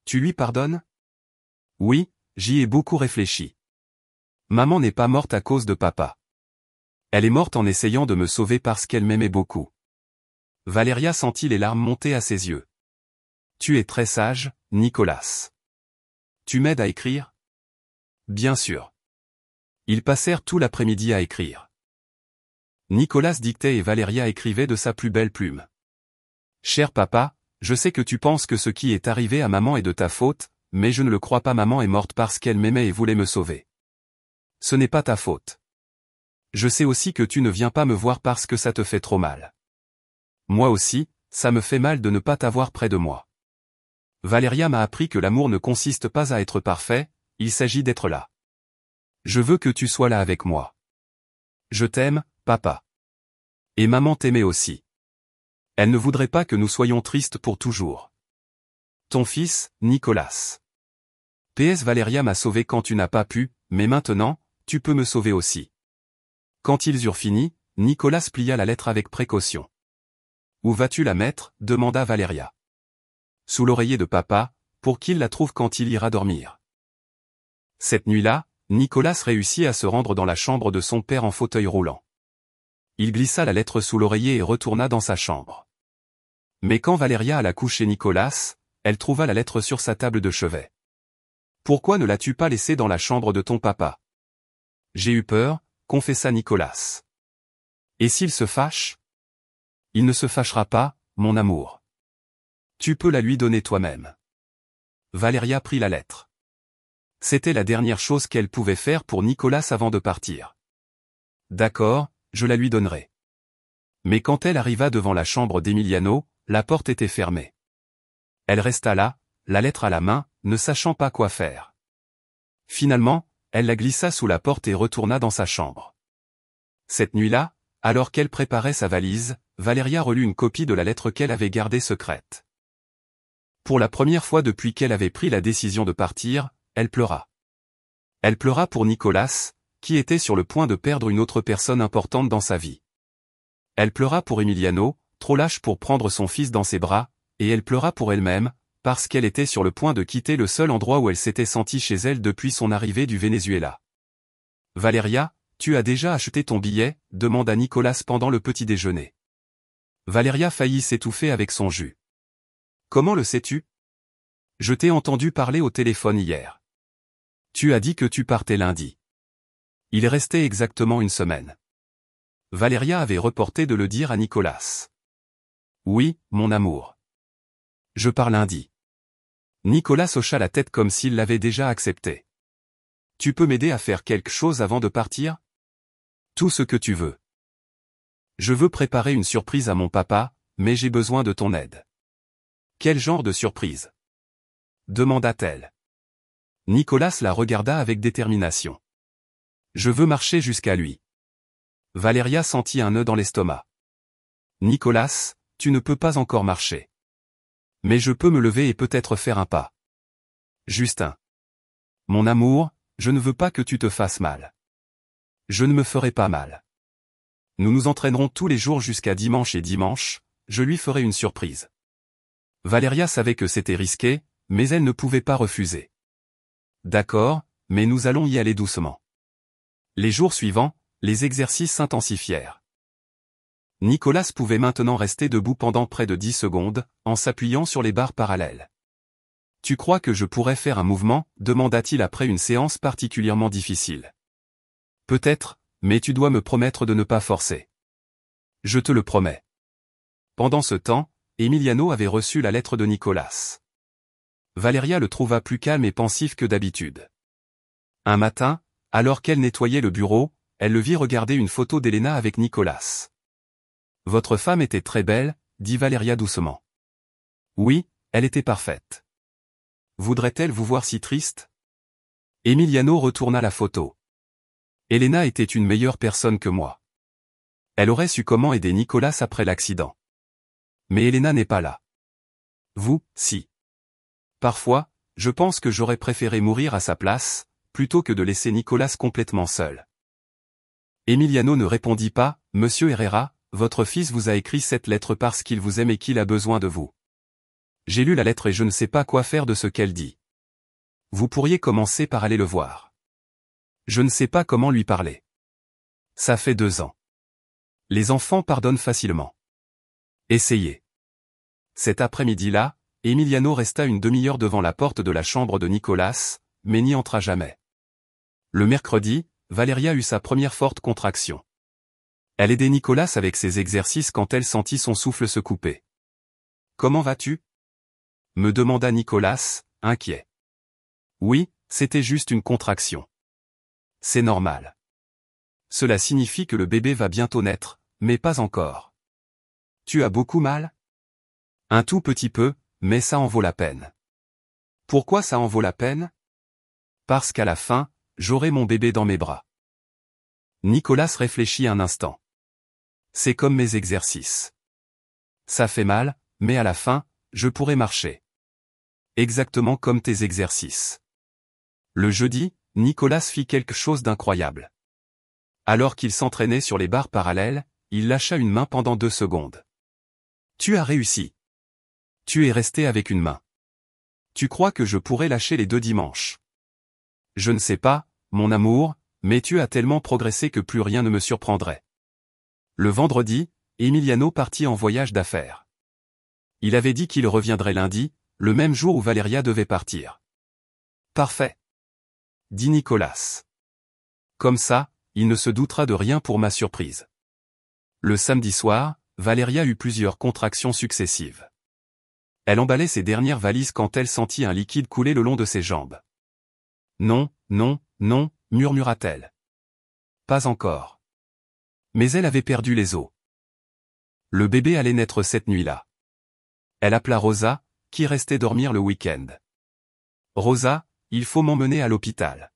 Tu lui pardonnes? Oui, j'y ai beaucoup réfléchi. Maman n'est pas morte à cause de papa. Elle est morte en essayant de me sauver parce qu'elle m'aimait beaucoup. Valeria sentit les larmes monter à ses yeux. Tu es très sage, Nicolas. Tu m'aides à écrire? Bien sûr. Ils passèrent tout l'après-midi à écrire. Nicolas dictait et Valeria écrivait de sa plus belle plume. Cher papa, je sais que tu penses que ce qui est arrivé à maman est de ta faute, mais je ne le crois pas. Maman est morte parce qu'elle m'aimait et voulait me sauver. Ce n'est pas ta faute. Je sais aussi que tu ne viens pas me voir parce que ça te fait trop mal. Moi aussi, ça me fait mal de ne pas t'avoir près de moi. Valeria m'a appris que l'amour ne consiste pas à être parfait, il s'agit d'être là. Je veux que tu sois là avec moi. Je t'aime, papa. Et maman t'aimait aussi. Elle ne voudrait pas que nous soyons tristes pour toujours. Ton fils, Nicolas. PS Valeria m'a sauvé quand tu n'as pas pu, mais maintenant, tu peux me sauver aussi. Quand ils eurent fini, Nicolas plia la lettre avec précaution. Où vas-tu la mettre? Demanda Valeria. Sous l'oreiller de papa, pour qu'il la trouve quand il ira dormir. Cette nuit-là, Nicolas réussit à se rendre dans la chambre de son père en fauteuil roulant. Il glissa la lettre sous l'oreiller et retourna dans sa chambre. Mais quand Valéria alla coucher Nicolas, elle trouva la lettre sur sa table de chevet. « Pourquoi ne l'as-tu pas laissée dans la chambre de ton papa ?»« J'ai eu peur, » confessa Nicolas. « Et s'il se fâche ?»« Il ne se fâchera pas, mon amour. Tu peux la lui donner toi-même. » Valéria prit la lettre. C'était la dernière chose qu'elle pouvait faire pour Nicolas avant de partir. « D'accord, je la lui donnerai. » Mais quand elle arriva devant la chambre d'Emiliano, la porte était fermée. Elle resta là, la lettre à la main, ne sachant pas quoi faire. Finalement, elle la glissa sous la porte et retourna dans sa chambre. Cette nuit-là, alors qu'elle préparait sa valise, Valéria relut une copie de la lettre qu'elle avait gardée secrète. Pour la première fois depuis qu'elle avait pris la décision de partir, elle pleura. Elle pleura pour Nicolas, qui était sur le point de perdre une autre personne importante dans sa vie. Elle pleura pour Emiliano, trop lâche pour prendre son fils dans ses bras, et elle pleura pour elle-même, parce qu'elle était sur le point de quitter le seul endroit où elle s'était sentie chez elle depuis son arrivée du Venezuela. « Valéria, tu as déjà acheté ton billet ?» demanda Nicolas pendant le petit déjeuner. Valéria faillit s'étouffer avec son jus. « Comment le sais-tu ? Je t'ai entendu parler au téléphone hier. Tu as dit que tu partais lundi. Il restait exactement une semaine. » Valéria avait reporté de le dire à Nicolas. « Oui, mon amour. Je pars lundi. » Nicolas hocha la tête comme s'il l'avait déjà accepté. « Tu peux m'aider à faire quelque chose avant de partir ? Tout ce que tu veux. Je veux préparer une surprise à mon papa, mais j'ai besoin de ton aide. » « Quel genre de surprise ? » demanda-t-elle. Nicolas la regarda avec détermination. « Je veux marcher jusqu'à lui. » Valéria sentit un nœud dans l'estomac. « Nicolas, tu ne peux pas encore marcher. Mais je peux me lever et peut-être faire un pas. » « Justin. Mon amour, je ne veux pas que tu te fasses mal. » « Je ne me ferai pas mal. Nous nous entraînerons tous les jours jusqu'à dimanche et dimanche, je lui ferai une surprise. » Valéria savait que c'était risqué, mais elle ne pouvait pas refuser. « D'accord, mais nous allons y aller doucement. » Les jours suivants, les exercices s'intensifièrent. Nicolas pouvait maintenant rester debout pendant près de 10 secondes, en s'appuyant sur les barres parallèles. « Tu crois que je pourrais faire un mouvement ?» demanda-t-il après une séance particulièrement difficile. « Peut-être, mais tu dois me promettre de ne pas forcer. »« Je te le promets. » Pendant ce temps, Emiliano avait reçu la lettre de Nicolas. Valéria le trouva plus calme et pensif que d'habitude. Un matin, alors qu'elle nettoyait le bureau, elle le vit regarder une photo d'Elena avec Nicolas. « Votre femme était très belle » dit Valéria doucement. « Oui, elle était parfaite. Voudrait-elle vous voir si triste ?» Emiliano retourna la photo. Elena était une meilleure personne que moi. Elle aurait su comment aider Nicolas après l'accident. Mais Elena n'est pas là. Vous, si. Parfois, je pense que j'aurais préféré mourir à sa place, plutôt que de laisser Nicolas complètement seul. Emiliano ne répondit pas. « Monsieur Herrera, votre fils vous a écrit cette lettre parce qu'il vous aime et qu'il a besoin de vous. J'ai lu la lettre et je ne sais pas quoi faire de ce qu'elle dit. Vous pourriez commencer par aller le voir. Je ne sais pas comment lui parler. Ça fait 2 ans. Les enfants pardonnent facilement. Essayez. » Cet après-midi-là, Emiliano resta une demi-heure devant la porte de la chambre de Nicolas, mais n'y entra jamais. Le mercredi, Valéria eut sa première forte contraction. Elle aidait Nicolas avec ses exercices quand elle sentit son souffle se couper. « Comment vas-tu ? » me demanda Nicolas, inquiet. « Oui, c'était juste une contraction. C'est normal. Cela signifie que le bébé va bientôt naître, mais pas encore. Tu as beaucoup mal ? Un tout petit peu, mais ça en vaut la peine. Pourquoi ça en vaut la peine ? Parce qu'à la fin, j'aurai mon bébé dans mes bras. Nicolas réfléchit un instant. C'est comme mes exercices. Ça fait mal, mais à la fin, je pourrai marcher. Exactement comme tes exercices. Le jeudi, Nicolas fit quelque chose d'incroyable. Alors qu'il s'entraînait sur les barres parallèles, il lâcha une main pendant 2 secondes. Tu as réussi. Tu es resté avec une main. Tu crois que je pourrais lâcher les 2 dimanches? Je ne sais pas, mon amour, mais tu as tellement progressé que plus rien ne me surprendrait. Le vendredi, Emiliano partit en voyage d'affaires. Il avait dit qu'il reviendrait lundi, le même jour où Valeria devait partir. Parfait, dit Nicolas. Comme ça, il ne se doutera de rien pour ma surprise. Le samedi soir, Valeria eut plusieurs contractions successives. Elle emballait ses dernières valises quand elle sentit un liquide couler le long de ses jambes. Non, non, non, murmura-t-elle. Pas encore. Mais elle avait perdu les os. Le bébé allait naître cette nuit-là. Elle appela Rosa, qui restait dormir le week-end. Rosa, il faut m'emmener à l'hôpital.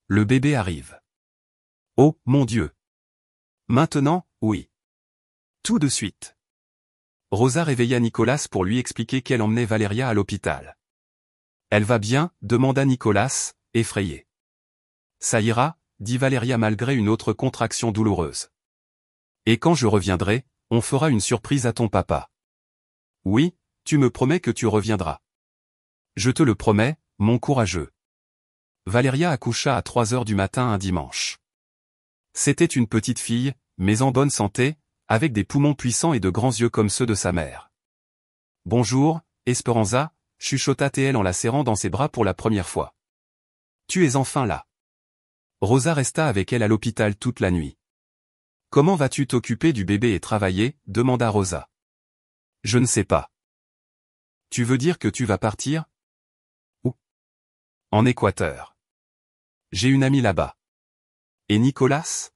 Le bébé arrive. Oh, mon Dieu. Maintenant, oui. Tout de suite. Rosa réveilla Nicolas pour lui expliquer qu'elle emmenait Valeria à l'hôpital. Elle va bien, demanda Nicolas, effrayé. Ça ira, dit Valeria malgré une autre contraction douloureuse. Et quand je reviendrai, on fera une surprise à ton papa. Oui, tu me promets que tu reviendras. Je te le promets, mon courageux. Valeria accoucha à 3 heures du matin un dimanche. C'était une petite fille, mais en bonne santé, avec des poumons puissants et de grands yeux comme ceux de sa mère. Bonjour, Esperanza, chuchota-t-elle en la serrant dans ses bras pour la première fois. Tu es enfin là. Rosa resta avec elle à l'hôpital toute la nuit. Comment vas-tu t'occuper du bébé et travailler, demanda Rosa. Je ne sais pas. Tu veux dire que tu vas partir? Où? En Équateur. J'ai une amie là-bas. Et Nicolas?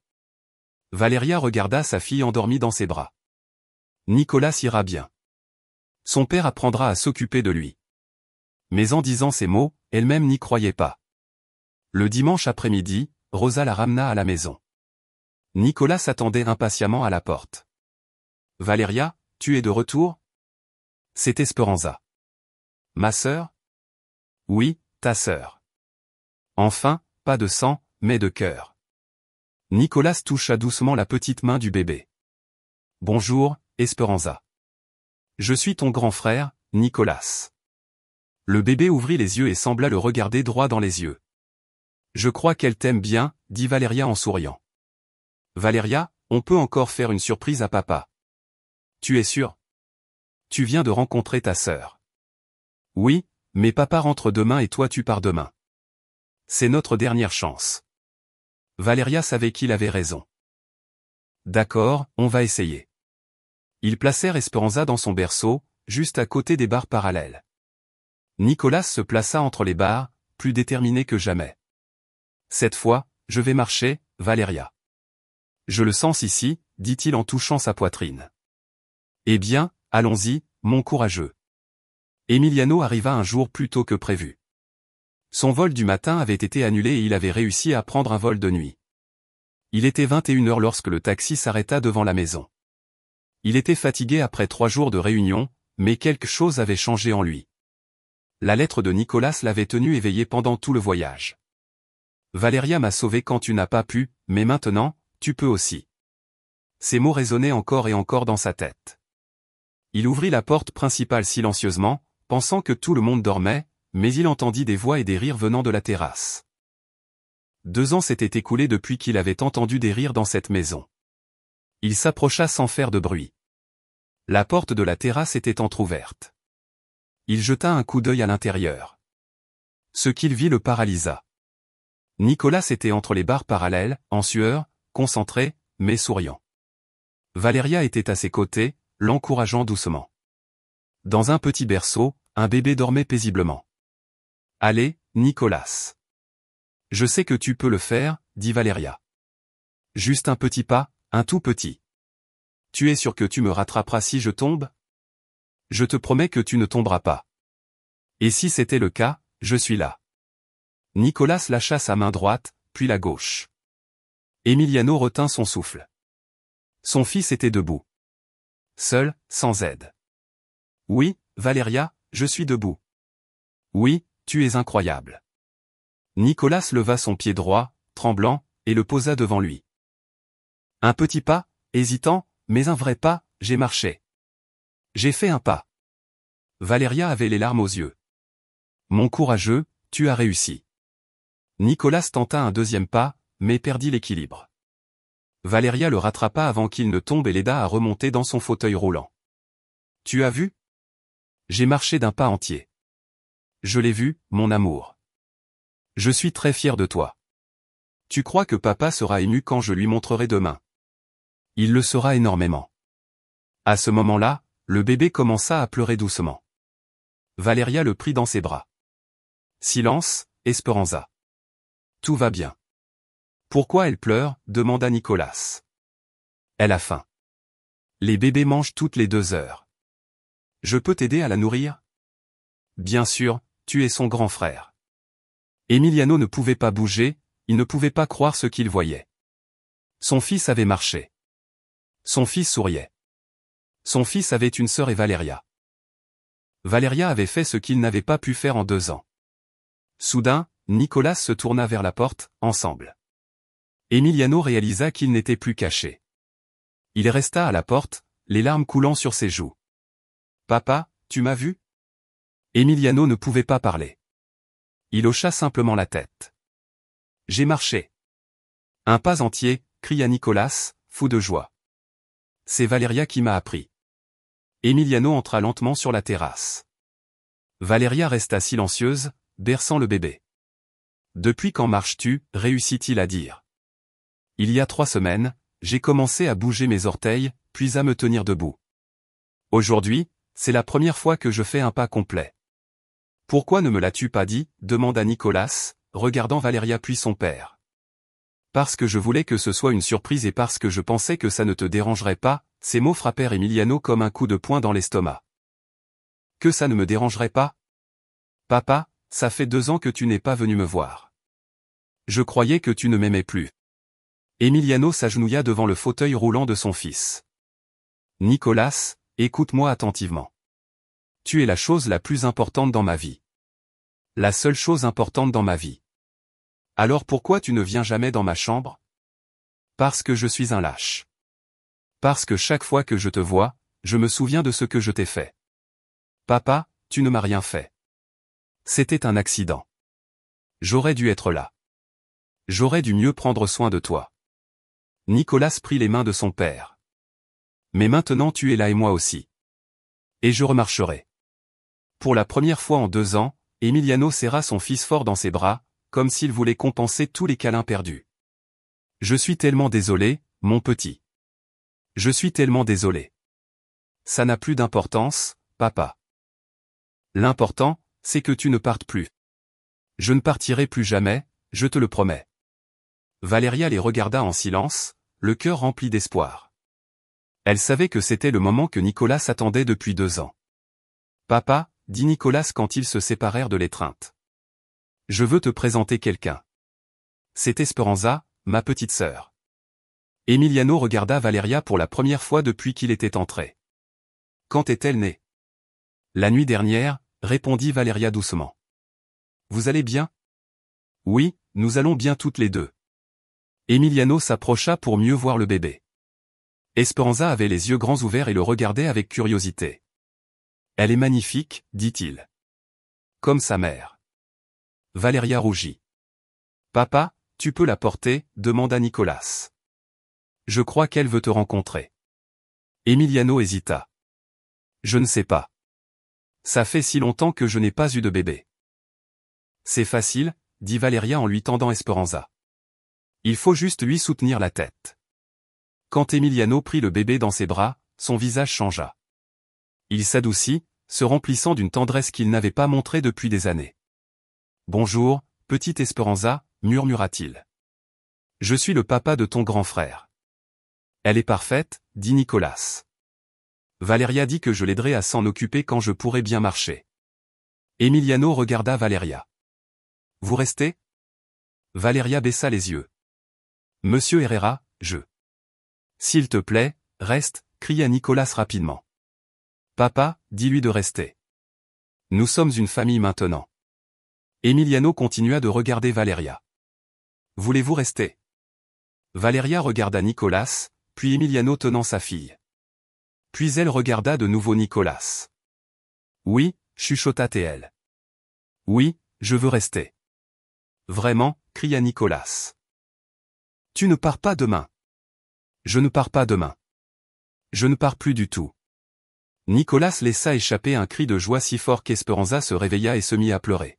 Valeria regarda sa fille endormie dans ses bras. Nicolas ira bien. Son père apprendra à s'occuper de lui. Mais en disant ces mots, elle-même n'y croyait pas. Le dimanche après-midi, Rosa la ramena à la maison. Nicolas attendait impatiemment à la porte. Valeria, tu es de retour? C'est Esperanza. Ma sœur? Oui, ta sœur. Enfin, pas de sang, mais de cœur. Nicolas toucha doucement la petite main du bébé. Bonjour, Esperanza. Je suis ton grand frère, Nicolas. Le bébé ouvrit les yeux et sembla le regarder droit dans les yeux. Je crois qu'elle t'aime bien, dit Valeria en souriant. Valeria, on peut encore faire une surprise à papa. Tu es sûre? Tu viens de rencontrer ta sœur. Oui, mais papa rentre demain et toi tu pars demain. C'est notre dernière chance. Valeria savait qu'il avait raison. D'accord, on va essayer. Ils placèrent Esperanza dans son berceau, juste à côté des barres parallèles. Nicolas se plaça entre les barres, plus déterminé que jamais. Cette fois, je vais marcher, Valeria. Je le sens ici, dit-il en touchant sa poitrine. Eh bien, allons-y, mon courageux. Emiliano arriva un jour plus tôt que prévu. Son vol du matin avait été annulé et il avait réussi à prendre un vol de nuit. Il était 21 heures lorsque le taxi s'arrêta devant la maison. Il était fatigué après 3 jours de réunion, mais quelque chose avait changé en lui. La lettre de Nicolas l'avait tenu éveillé pendant tout le voyage. Valeria m'a sauvé quand tu n'as pas pu, mais maintenant, tu peux aussi. Ces mots résonnaient encore et encore dans sa tête. Il ouvrit la porte principale silencieusement, pensant que tout le monde dormait, mais il entendit des voix et des rires venant de la terrasse. 2 ans s'étaient écoulés depuis qu'il avait entendu des rires dans cette maison. Il s'approcha sans faire de bruit. La porte de la terrasse était entr'ouverte. Il jeta un coup d'œil à l'intérieur. Ce qu'il vit le paralysa. Nicolas était entre les barres parallèles, en sueur, concentré, mais souriant. Valeria était à ses côtés, l'encourageant doucement. Dans un petit berceau, un bébé dormait paisiblement. « Allez, Nicolas. Je sais que tu peux le faire, dit Valeria. Juste un petit pas, un tout petit. Tu es sûr que tu me rattraperas si je tombe? Je te promets que tu ne tomberas pas. Et si c'était le cas, je suis là. » Nicolas lâcha sa main droite, puis la gauche. Emiliano retint son souffle. Son fils était debout. Seul, sans aide. Oui, Valeria, je suis debout. Oui, tu es incroyable. Nicolas leva son pied droit, tremblant, et le posa devant lui. Un petit pas, hésitant, mais un vrai pas, j'ai marché. J'ai fait un pas. Valeria avait les larmes aux yeux. Mon courageux, tu as réussi. Nicolas tenta un deuxième pas, mais perdit l'équilibre. Valeria le rattrapa avant qu'il ne tombe et l'aida à remonter dans son fauteuil roulant. Tu as vu? J'ai marché d'un pas entier. Je l'ai vu, mon amour. Je suis très fier de toi. Tu crois que papa sera ému quand je lui montrerai demain? Il le sera énormément. À ce moment-là, le bébé commença à pleurer doucement. Valeria le prit dans ses bras. Silence, Esperanza. Tout va bien. Pourquoi elle pleure? Demanda Nicolas. Elle a faim. Les bébés mangent toutes les 2 heures. Je peux t'aider à la nourrir? Bien sûr, tu es son grand frère. Emiliano ne pouvait pas bouger, il ne pouvait pas croire ce qu'il voyait. Son fils avait marché. Son fils souriait. Son fils avait une sœur et Valeria. Valeria avait fait ce qu'il n'avait pas pu faire en 2 ans. Soudain, Nicolas se tourna vers la porte, ensemble. Emiliano réalisa qu'il n'était plus caché. Il resta à la porte, les larmes coulant sur ses joues. Papa, tu m'as vu? Emiliano ne pouvait pas parler. Il hocha simplement la tête. J'ai marché. Un pas entier, cria Nicolas, fou de joie. C'est Valeria qui m'a appris. Emiliano entra lentement sur la terrasse. Valeria resta silencieuse, berçant le bébé. Depuis quand marches-tu? Réussit-il à dire. Il y a 3 semaines, j'ai commencé à bouger mes orteils, puis à me tenir debout. Aujourd'hui, c'est la première fois que je fais un pas complet. Pourquoi ne me l'as-tu pas dit? Demanda Nicolas, regardant Valeria puis son père. Parce que je voulais que ce soit une surprise et parce que je pensais que ça ne te dérangerait pas, ces mots frappèrent Emiliano comme un coup de poing dans l'estomac. Que ça ne me dérangerait pas? Papa, ça fait 2 ans que tu n'es pas venu me voir. Je croyais que tu ne m'aimais plus. Emiliano s'agenouilla devant le fauteuil roulant de son fils. Nicolas, écoute-moi attentivement. Tu es la chose la plus importante dans ma vie. La seule chose importante dans ma vie. Alors pourquoi tu ne viens jamais dans ma chambre? Parce que je suis un lâche. Parce que chaque fois que je te vois, je me souviens de ce que je t'ai fait. Papa, tu ne m'as rien fait. C'était un accident. J'aurais dû être là. J'aurais dû mieux prendre soin de toi. Nicolas prit les mains de son père. Mais maintenant tu es là et moi aussi. Et je remarcherai. Pour la première fois en 2 ans, Emiliano serra son fils fort dans ses bras, comme s'il voulait compenser tous les câlins perdus. Je suis tellement désolé, mon petit. Je suis tellement désolé. Ça n'a plus d'importance, papa. L'important, c'est que tu ne partes plus. Je ne partirai plus jamais, je te le promets. Valeria les regarda en silence, le cœur rempli d'espoir. Elle savait que c'était le moment que Nicolas attendait depuis 2 ans. Papa, dit Nicolas quand ils se séparèrent de l'étreinte. Je veux te présenter quelqu'un. C'est Esperanza, ma petite sœur. Emiliano regarda Valeria pour la première fois depuis qu'il était entré. Quand est-elle née? La nuit dernière, répondit Valeria doucement. Vous allez bien? Oui, nous allons bien toutes les deux. Emiliano s'approcha pour mieux voir le bébé. Esperanza avait les yeux grands ouverts et le regardait avec curiosité. Elle est magnifique, dit-il. Comme sa mère. Valeria rougit. Papa, tu peux la porter? Demanda Nicolas. Je crois qu'elle veut te rencontrer. Emiliano hésita. Je ne sais pas. Ça fait si longtemps que je n'ai pas eu de bébé. C'est facile, dit Valeria en lui tendant Esperanza. Il faut juste lui soutenir la tête. Quand Emiliano prit le bébé dans ses bras, son visage changea. Il s'adoucit, se remplissant d'une tendresse qu'il n'avait pas montrée depuis des années. Bonjour, petite Esperanza, murmura-t-il. Je suis le papa de ton grand frère. Elle est parfaite, dit Nicolas. Valeria dit que je l'aiderai à s'en occuper quand je pourrai bien marcher. Emiliano regarda Valeria. Vous restez? Valeria baissa les yeux. Monsieur Herrera, je. S'il te plaît, reste, cria Nicolas rapidement. Papa, dis-lui de rester. Nous sommes une famille maintenant. Emiliano continua de regarder Valeria. Voulez-vous rester? Valeria regarda Nicolas, puis Emiliano tenant sa fille. Puis elle regarda de nouveau Nicolas. Oui, chuchota TL. Oui, je veux rester. Vraiment, cria Nicolas. Tu ne pars pas demain. Je ne pars pas demain. Je ne pars plus du tout. Nicolas laissa échapper un cri de joie si fort qu'Esperanza se réveilla et se mit à pleurer.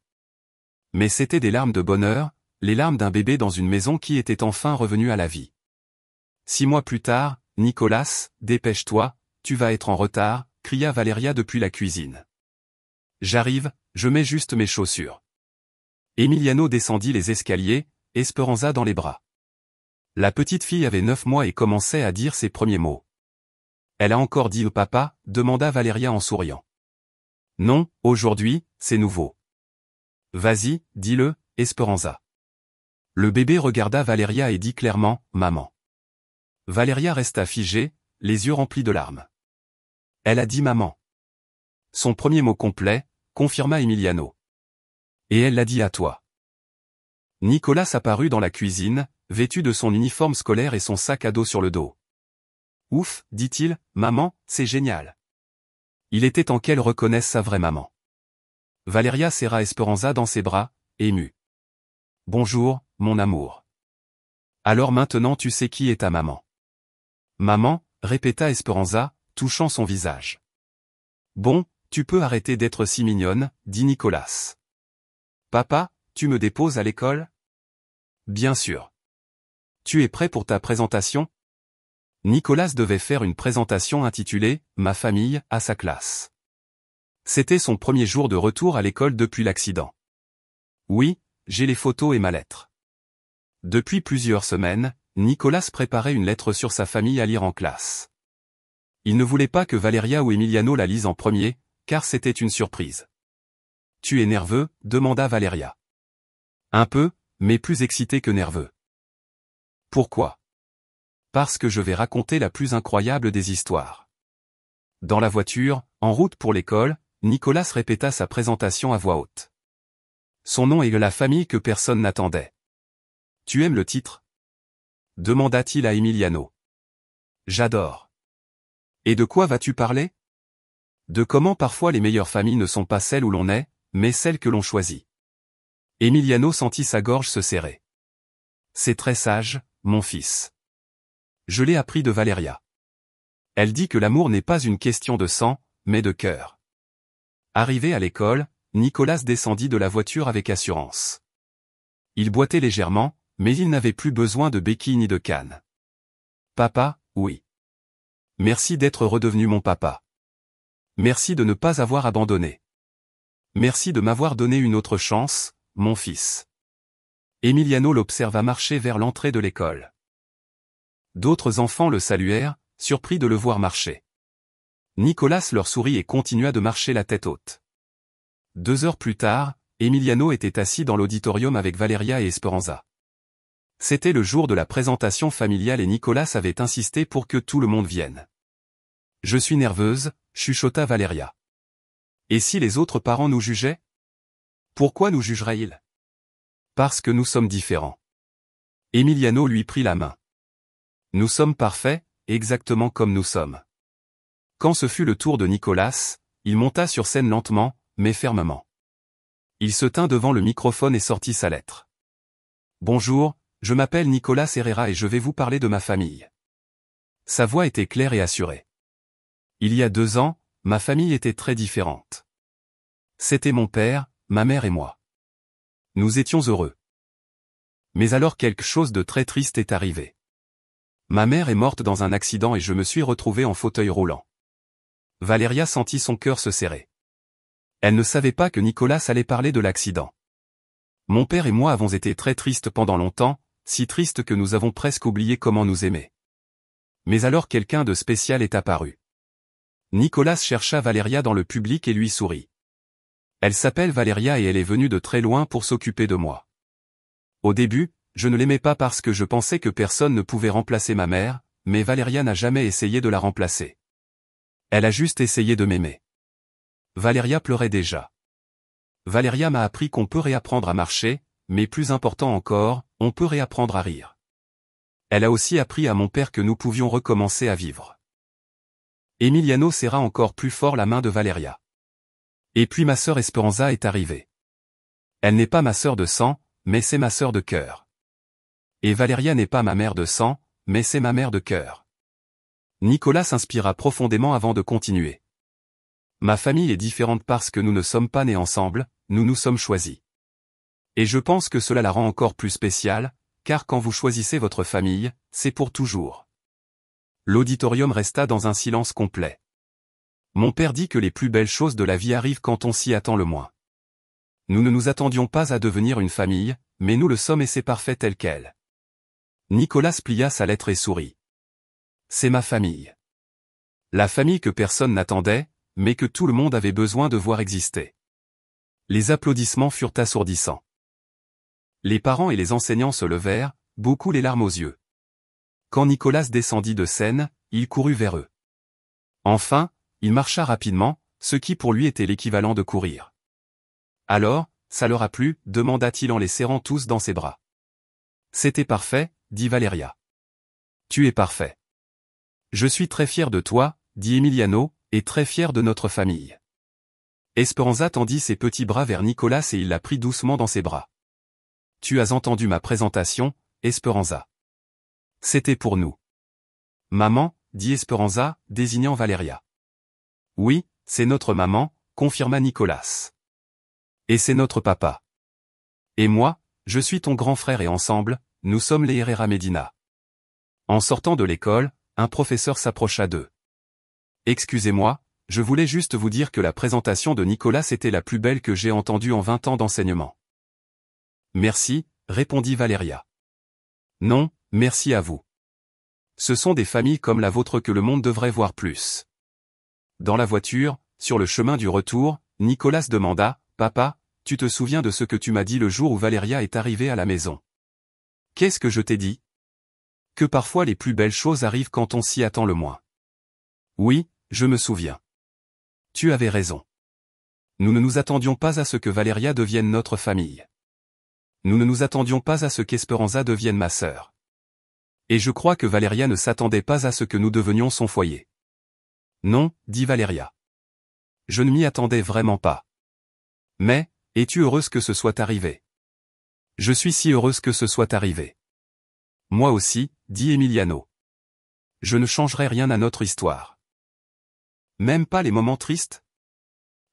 Mais c'étaient des larmes de bonheur, les larmes d'un bébé dans une maison qui était enfin revenu à la vie. 6 mois plus tard, Nicolas, dépêche-toi, tu vas être en retard, cria Valeria depuis la cuisine. J'arrive, je mets juste mes chaussures. Emiliano descendit les escaliers, Esperanza dans les bras. La petite fille avait 9 mois et commençait à dire ses premiers mots. Elle a encore dit au papa, demanda Valeria en souriant. Non, aujourd'hui, c'est nouveau. Vas-y, dis-le, Esperanza. Le bébé regarda Valeria et dit clairement, maman. Valeria resta figée, les yeux remplis de larmes. Elle a dit maman. Son premier mot complet, confirma Emiliano. Et elle l'a dit à toi. Nicolas apparut dans la cuisine, vêtu de son uniforme scolaire et son sac à dos sur le dos. Ouf, dit-il, maman, c'est génial. Il était temps qu'elle reconnaisse sa vraie maman. Valeria serra Esperanza dans ses bras, émue. Bonjour, mon amour. Alors maintenant tu sais qui est ta maman. Maman, répéta Esperanza, touchant son visage. Bon, tu peux arrêter d'être si mignonne, dit Nicolas. Papa, tu me déposes à l'école? Bien sûr. Tu es prêt pour ta présentation? Nicolas devait faire une présentation intitulée « Ma famille » à sa classe. C'était son premier jour de retour à l'école depuis l'accident. Oui, j'ai les photos et ma lettre. Depuis plusieurs semaines, Nicolas préparait une lettre sur sa famille à lire en classe. Il ne voulait pas que Valeria ou Emiliano la lisent en premier, car c'était une surprise. « Tu es nerveux ?» demanda Valeria. Un peu, mais plus excité que nerveux. Pourquoi? Parce que je vais raconter la plus incroyable des histoires. Dans la voiture, en route pour l'école, Nicolas répéta sa présentation à voix haute. Son nom est la famille que personne n'attendait. Tu aimes le titre? Demanda-t-il à Emiliano. J'adore. Et de quoi vas-tu parler? De comment parfois les meilleures familles ne sont pas celles où l'on est, mais celles que l'on choisit. Emiliano sentit sa gorge se serrer. C'est très sage, mon fils. Je l'ai appris de Valeria. Elle dit que l'amour n'est pas une question de sang, mais de cœur. Arrivé à l'école, Nicolas descendit de la voiture avec assurance. Il boitait légèrement, mais il n'avait plus besoin de béquilles ni de canne. Papa, oui. Merci d'être redevenu mon papa. Merci de ne pas avoir abandonné. Merci de m'avoir donné une autre chance, mon fils. Emiliano l'observa marcher vers l'entrée de l'école. D'autres enfants le saluèrent, surpris de le voir marcher. Nicolas leur sourit et continua de marcher la tête haute. 2 heures plus tard, Emiliano était assis dans l'auditorium avec Valeria et Esperanza. C'était le jour de la présentation familiale et Nicolas avait insisté pour que tout le monde vienne. Je suis nerveuse, chuchota Valeria. Et si les autres parents nous jugeaient? Pourquoi nous jugeraient-ils? Parce que nous sommes différents. Emiliano lui prit la main. Nous sommes parfaits, exactement comme nous sommes. Quand ce fut le tour de Nicolas, il monta sur scène lentement, mais fermement. Il se tint devant le microphone et sortit sa lettre. Bonjour, je m'appelle Nicolas Herrera et je vais vous parler de ma famille. Sa voix était claire et assurée. Il y a 2 ans, ma famille était très différente. C'était mon père, ma mère et moi. Nous étions heureux. Mais alors quelque chose de très triste est arrivé. Ma mère est morte dans un accident et je me suis retrouvé en fauteuil roulant. Valeria sentit son cœur se serrer. Elle ne savait pas que Nicolas allait parler de l'accident. Mon père et moi avons été très tristes pendant longtemps, si tristes que nous avons presque oublié comment nous aimer. Mais alors quelqu'un de spécial est apparu. Nicolas chercha Valeria dans le public et lui sourit. Elle s'appelle Valeria et elle est venue de très loin pour s'occuper de moi. Au début, je ne l'aimais pas parce que je pensais que personne ne pouvait remplacer ma mère, mais Valeria n'a jamais essayé de la remplacer. Elle a juste essayé de m'aimer. Valeria pleurait déjà. Valeria m'a appris qu'on peut réapprendre à marcher, mais plus important encore, on peut réapprendre à rire. Elle a aussi appris à mon père que nous pouvions recommencer à vivre. Emiliano serra encore plus fort la main de Valeria. Et puis ma sœur Esperanza est arrivée. Elle n'est pas ma sœur de sang, mais c'est ma sœur de cœur. Et Valeria n'est pas ma mère de sang, mais c'est ma mère de cœur. Nicolas s'inspira profondément avant de continuer. Ma famille est différente parce que nous ne sommes pas nés ensemble, nous nous sommes choisis. Et je pense que cela la rend encore plus spéciale, car quand vous choisissez votre famille, c'est pour toujours. L'auditorium resta dans un silence complet. Mon père dit que les plus belles choses de la vie arrivent quand on s'y attend le moins. Nous ne nous attendions pas à devenir une famille, mais nous le sommes et c'est parfait tel quel. Nicolas plia sa lettre et sourit. C'est ma famille. La famille que personne n'attendait, mais que tout le monde avait besoin de voir exister. Les applaudissements furent assourdissants. Les parents et les enseignants se levèrent, beaucoup les larmes aux yeux. Quand Nicolas descendit de scène, il courut vers eux. Enfin, il marcha rapidement, ce qui pour lui était l'équivalent de courir. Alors, ça leur a plu, demanda-t-il en les serrant tous dans ses bras. C'était parfait, dit Valeria. Tu es parfait. Je suis très fier de toi, dit Emiliano, et très fier de notre famille. Esperanza tendit ses petits bras vers Nicolas et il la prit doucement dans ses bras. Tu as entendu ma présentation, Esperanza. C'était pour nous. Maman, dit Esperanza, désignant Valeria. Oui, c'est notre maman, confirma Nicolas. Et c'est notre papa. Et moi, je suis ton grand frère et ensemble, nous sommes les Herrera Medina. En sortant de l'école, un professeur s'approcha d'eux. Excusez-moi, je voulais juste vous dire que la présentation de Nicolas était la plus belle que j'ai entendue en 20 ans d'enseignement. Merci, répondit Valeria. Non, merci à vous. Ce sont des familles comme la vôtre que le monde devrait voir plus. Dans la voiture, sur le chemin du retour, Nicolas demanda, « Papa, tu te souviens de ce que tu m'as dit le jour où Valeria est arrivée à la maison? Qu'est-ce que je t'ai dit? Que parfois les plus belles choses arrivent quand on s'y attend le moins. Oui, je me souviens. Tu avais raison. Nous ne nous attendions pas à ce que Valeria devienne notre famille. Nous ne nous attendions pas à ce qu'Esperanza devienne ma sœur. Et je crois que Valeria ne s'attendait pas à ce que nous devenions son foyer. Non, dit Valeria. Je ne m'y attendais vraiment pas. Mais, es-tu heureuse que ce soit arrivé? Je suis si heureuse que ce soit arrivé. Moi aussi, dit Emiliano. Je ne changerai rien à notre histoire. Même pas les moments tristes?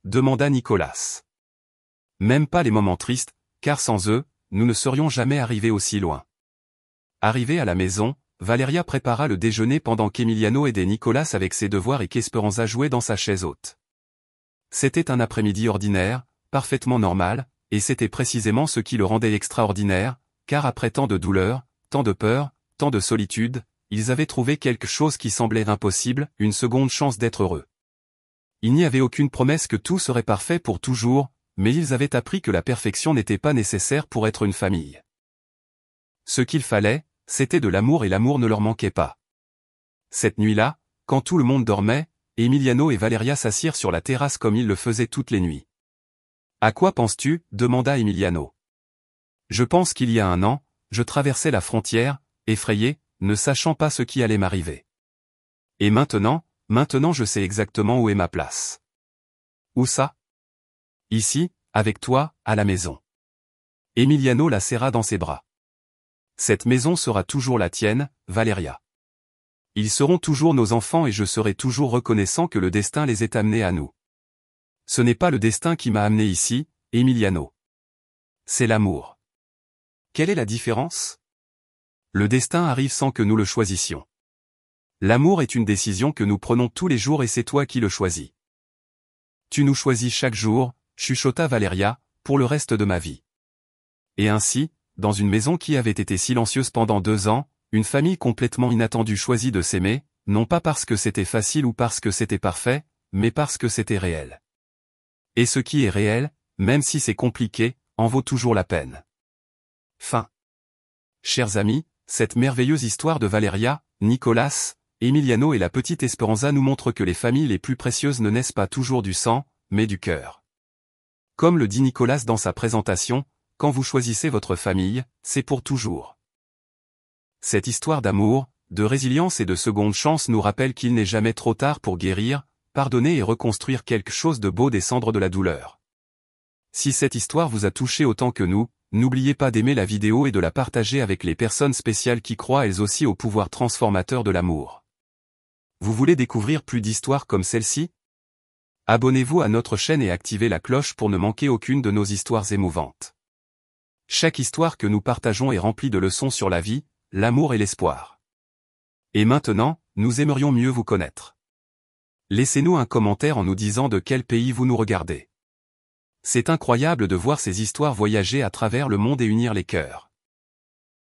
Demanda Nicolas. Même pas les moments tristes, car sans eux, nous ne serions jamais arrivés aussi loin. Arrivés à la maison, Valeria prépara le déjeuner pendant qu'Emiliano aidait Nicolas avec ses devoirs et qu'Esperanza jouait dans sa chaise haute. C'était un après-midi ordinaire, parfaitement normal, et c'était précisément ce qui le rendait extraordinaire, car après tant de douleur, tant de peur, tant de solitude, ils avaient trouvé quelque chose qui semblait impossible, une seconde chance d'être heureux. Il n'y avait aucune promesse que tout serait parfait pour toujours, mais ils avaient appris que la perfection n'était pas nécessaire pour être une famille. Ce qu'il fallait, c'était de l'amour et l'amour ne leur manquait pas. Cette nuit-là, quand tout le monde dormait, Emiliano et Valeria s'assirent sur la terrasse comme ils le faisaient toutes les nuits. « À quoi penses-tu » demanda Emiliano. « Je pense qu'il y a un an, je traversais la frontière, effrayé, ne sachant pas ce qui allait m'arriver. Et maintenant je sais exactement où est ma place. » « Où ça ?»« Ici, avec toi, à la maison. » Emiliano la serra dans ses bras. « Cette maison sera toujours la tienne, Valeria. Ils seront toujours nos enfants et je serai toujours reconnaissant que le destin les ait amenés à nous. Ce n'est pas le destin qui m'a amené ici, Emiliano. C'est l'amour. Quelle est la différence? Le destin arrive sans que nous le choisissions. L'amour est une décision que nous prenons tous les jours et c'est toi qui le choisis. Tu nous choisis chaque jour, chuchota Valeria, pour le reste de ma vie. Et ainsi, dans une maison qui avait été silencieuse pendant 2 ans, une famille complètement inattendue choisit de s'aimer, non pas parce que c'était facile ou parce que c'était parfait, mais parce que c'était réel. Et ce qui est réel, même si c'est compliqué, en vaut toujours la peine. Fin. Chers amis, cette merveilleuse histoire de Valeria, Nicolas, Emiliano et la petite Esperanza nous montre que les familles les plus précieuses ne naissent pas toujours du sang, mais du cœur. Comme le dit Nicolas dans sa présentation, quand vous choisissez votre famille, c'est pour toujours. Cette histoire d'amour, de résilience et de seconde chance nous rappelle qu'il n'est jamais trop tard pour guérir, pardonner et reconstruire quelque chose de beau des cendres de la douleur. Si cette histoire vous a touché autant que nous, n'oubliez pas d'aimer la vidéo et de la partager avec les personnes spéciales qui croient elles aussi au pouvoir transformateur de l'amour. Vous voulez découvrir plus d'histoires comme celle-ci? Abonnez-vous à notre chaîne et activez la cloche pour ne manquer aucune de nos histoires émouvantes. Chaque histoire que nous partageons est remplie de leçons sur la vie, l'amour et l'espoir. Et maintenant, nous aimerions mieux vous connaître. Laissez-nous un commentaire en nous disant de quel pays vous nous regardez. C'est incroyable de voir ces histoires voyager à travers le monde et unir les cœurs.